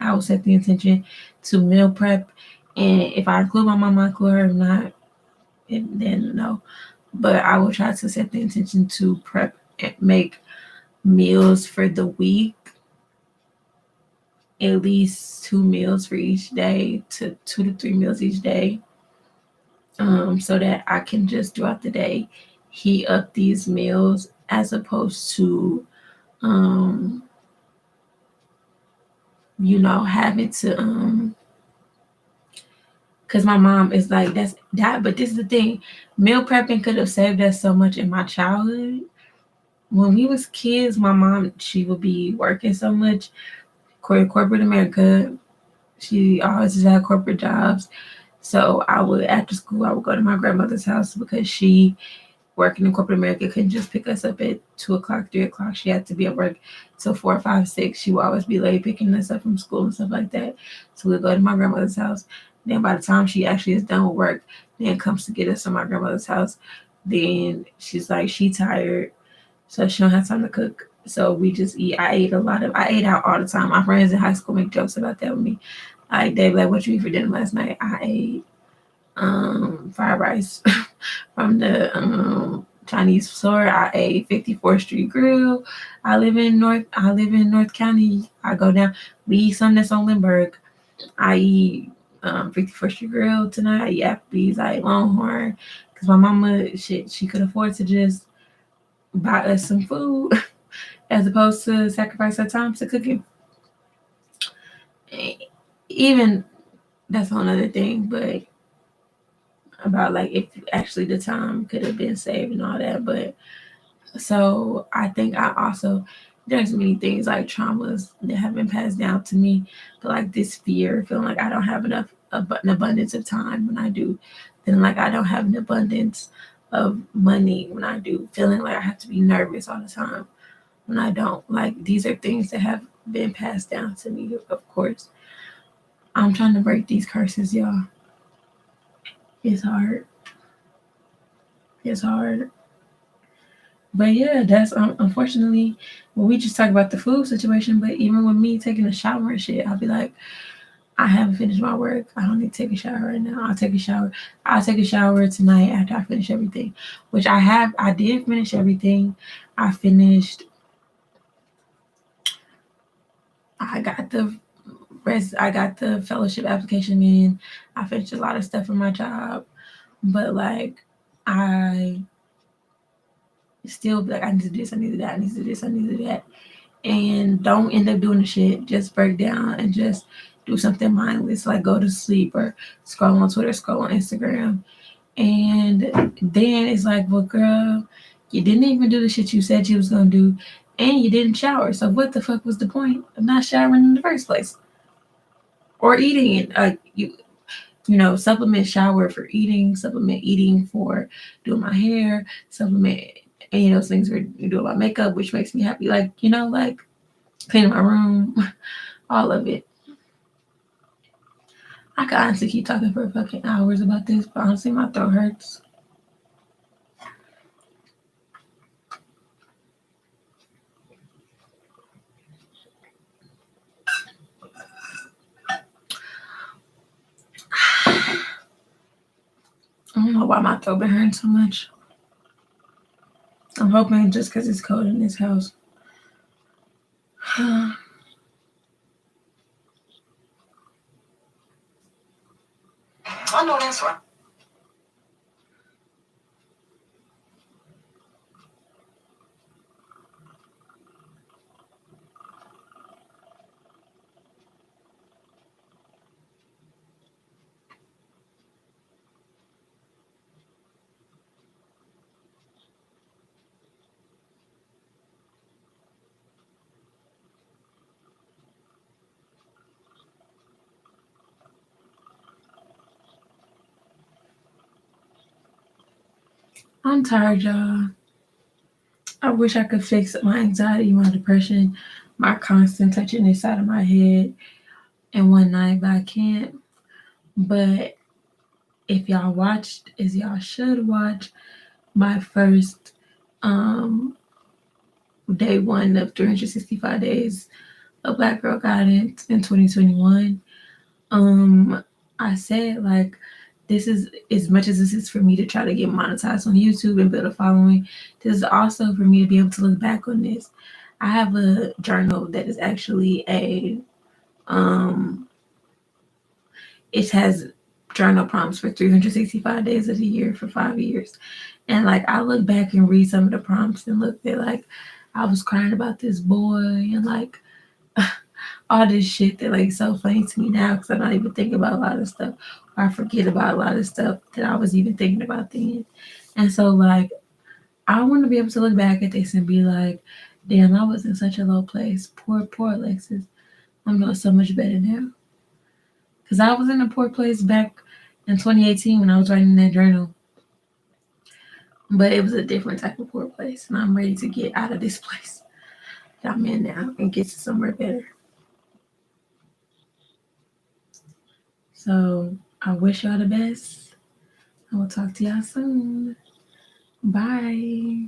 I will set the intention to meal prep, and if I include my mama, I include her. If not, then no. But I will try to set the intention to prep and make meals for the week, at least 2 meals for each day, to 2 to 3 meals each day, so that I can just throughout the day heat up these meals as opposed to having to because my mom is like that's that. But this is the thing, meal prepping could have saved us so much in my childhood. When we was kids, my mom, she would be working so much, corporate America. She always just had corporate jobs. So after school, I would go to my grandmother's house because she, working in corporate America, couldn't just pick us up at 2 o'clock, 3 o'clock. She had to be at work till 4, 5, 6. She would always be late picking us up from school and stuff like that. So we'd go to my grandmother's house. Then by the time she actually is done with work, then comes to get us to my grandmother's house. Then she's like, she tired, so she don't have time to cook. So we just eat. I ate out all the time. My friends in high school make jokes about that with me. Like, they be like, what you eat for dinner last night? I ate fried rice from the Chinese store. I ate 54th Street Grill. I live in North County. I go down. We eat something that's on Lindbergh. I eat 54th Street Grill tonight. I eat Applebee's. I eat Longhorn because my mama, she could afford to just buy us some food as opposed to sacrifice her time to cooking. Even that's another thing, but about like if actually the time could have been saved and all that. But so I think there's many things like traumas that have been passed down to me, but like this fear, feeling like I don't have an abundance of time when I do, then like I don't have an abundance of money when I do, feeling like I have to be nervous all the time when I don't. Like, these are things that have been passed down to me, of course. I'm trying to break these curses, y'all. It's hard. But yeah, that's unfortunately, we just talk about the food situation. But even with me taking a shower and shit, I'll be like, I haven't finished my work. I don't need to take a shower right now. I'll take a shower tonight after I finish everything, which I did finish everything. I finished. I got the rest. I got the fellowship application in. I finished a lot of stuff for my job, but like I still be like, I need to do this, I need to do that, I need to do this, I need to do that. And don't end up doing the shit. Just break down and just do something mindless, like go to sleep or scroll on Twitter, scroll on Instagram. And then it's like, well, girl, you didn't even do the shit you said you was gonna do, and you didn't shower. So what the fuck was the point of not showering in the first place? Or eating it. Supplement shower for eating, supplement eating for doing my hair, supplement any of those things for doing my makeup, which makes me happy. Like cleaning my room, all of it. I could honestly keep talking for fucking hours about this, but honestly, my throat hurts. I don't know why my throat been hurting so much. I'm hoping just because it's cold in this house. I know that's right. I'm tired, y'all. I wish I could fix my anxiety, my depression, my constant touching inside of my head in one night, but I can't. But if y'all watched, as y'all should watch, my first day one of 365 days of Black Girl Guidance in 2021, I said like this is as much as this is for me to try to get monetized on YouTube and build a following. This is also for me to be able to look back on this. I have a journal that is actually a it has journal prompts for 365 days of the year for 5 years. And like I look back and read some of the prompts and look at like I was crying about this boy and like all this shit that like so funny to me now because I'm not even thinking about a lot of stuff or I forget about a lot of stuff that I was even thinking about then. And so like I want to be able to look back at this and be like, damn, I was in such a low place. Poor Alexis. I'm doing so much better now. Because I was in a poor place back in 2018 when I was writing that journal. But it was a different type of poor place. And I'm ready to get out of this place that I'm in now and get to somewhere better. So I wish y'all the best. I will talk to y'all soon. Bye.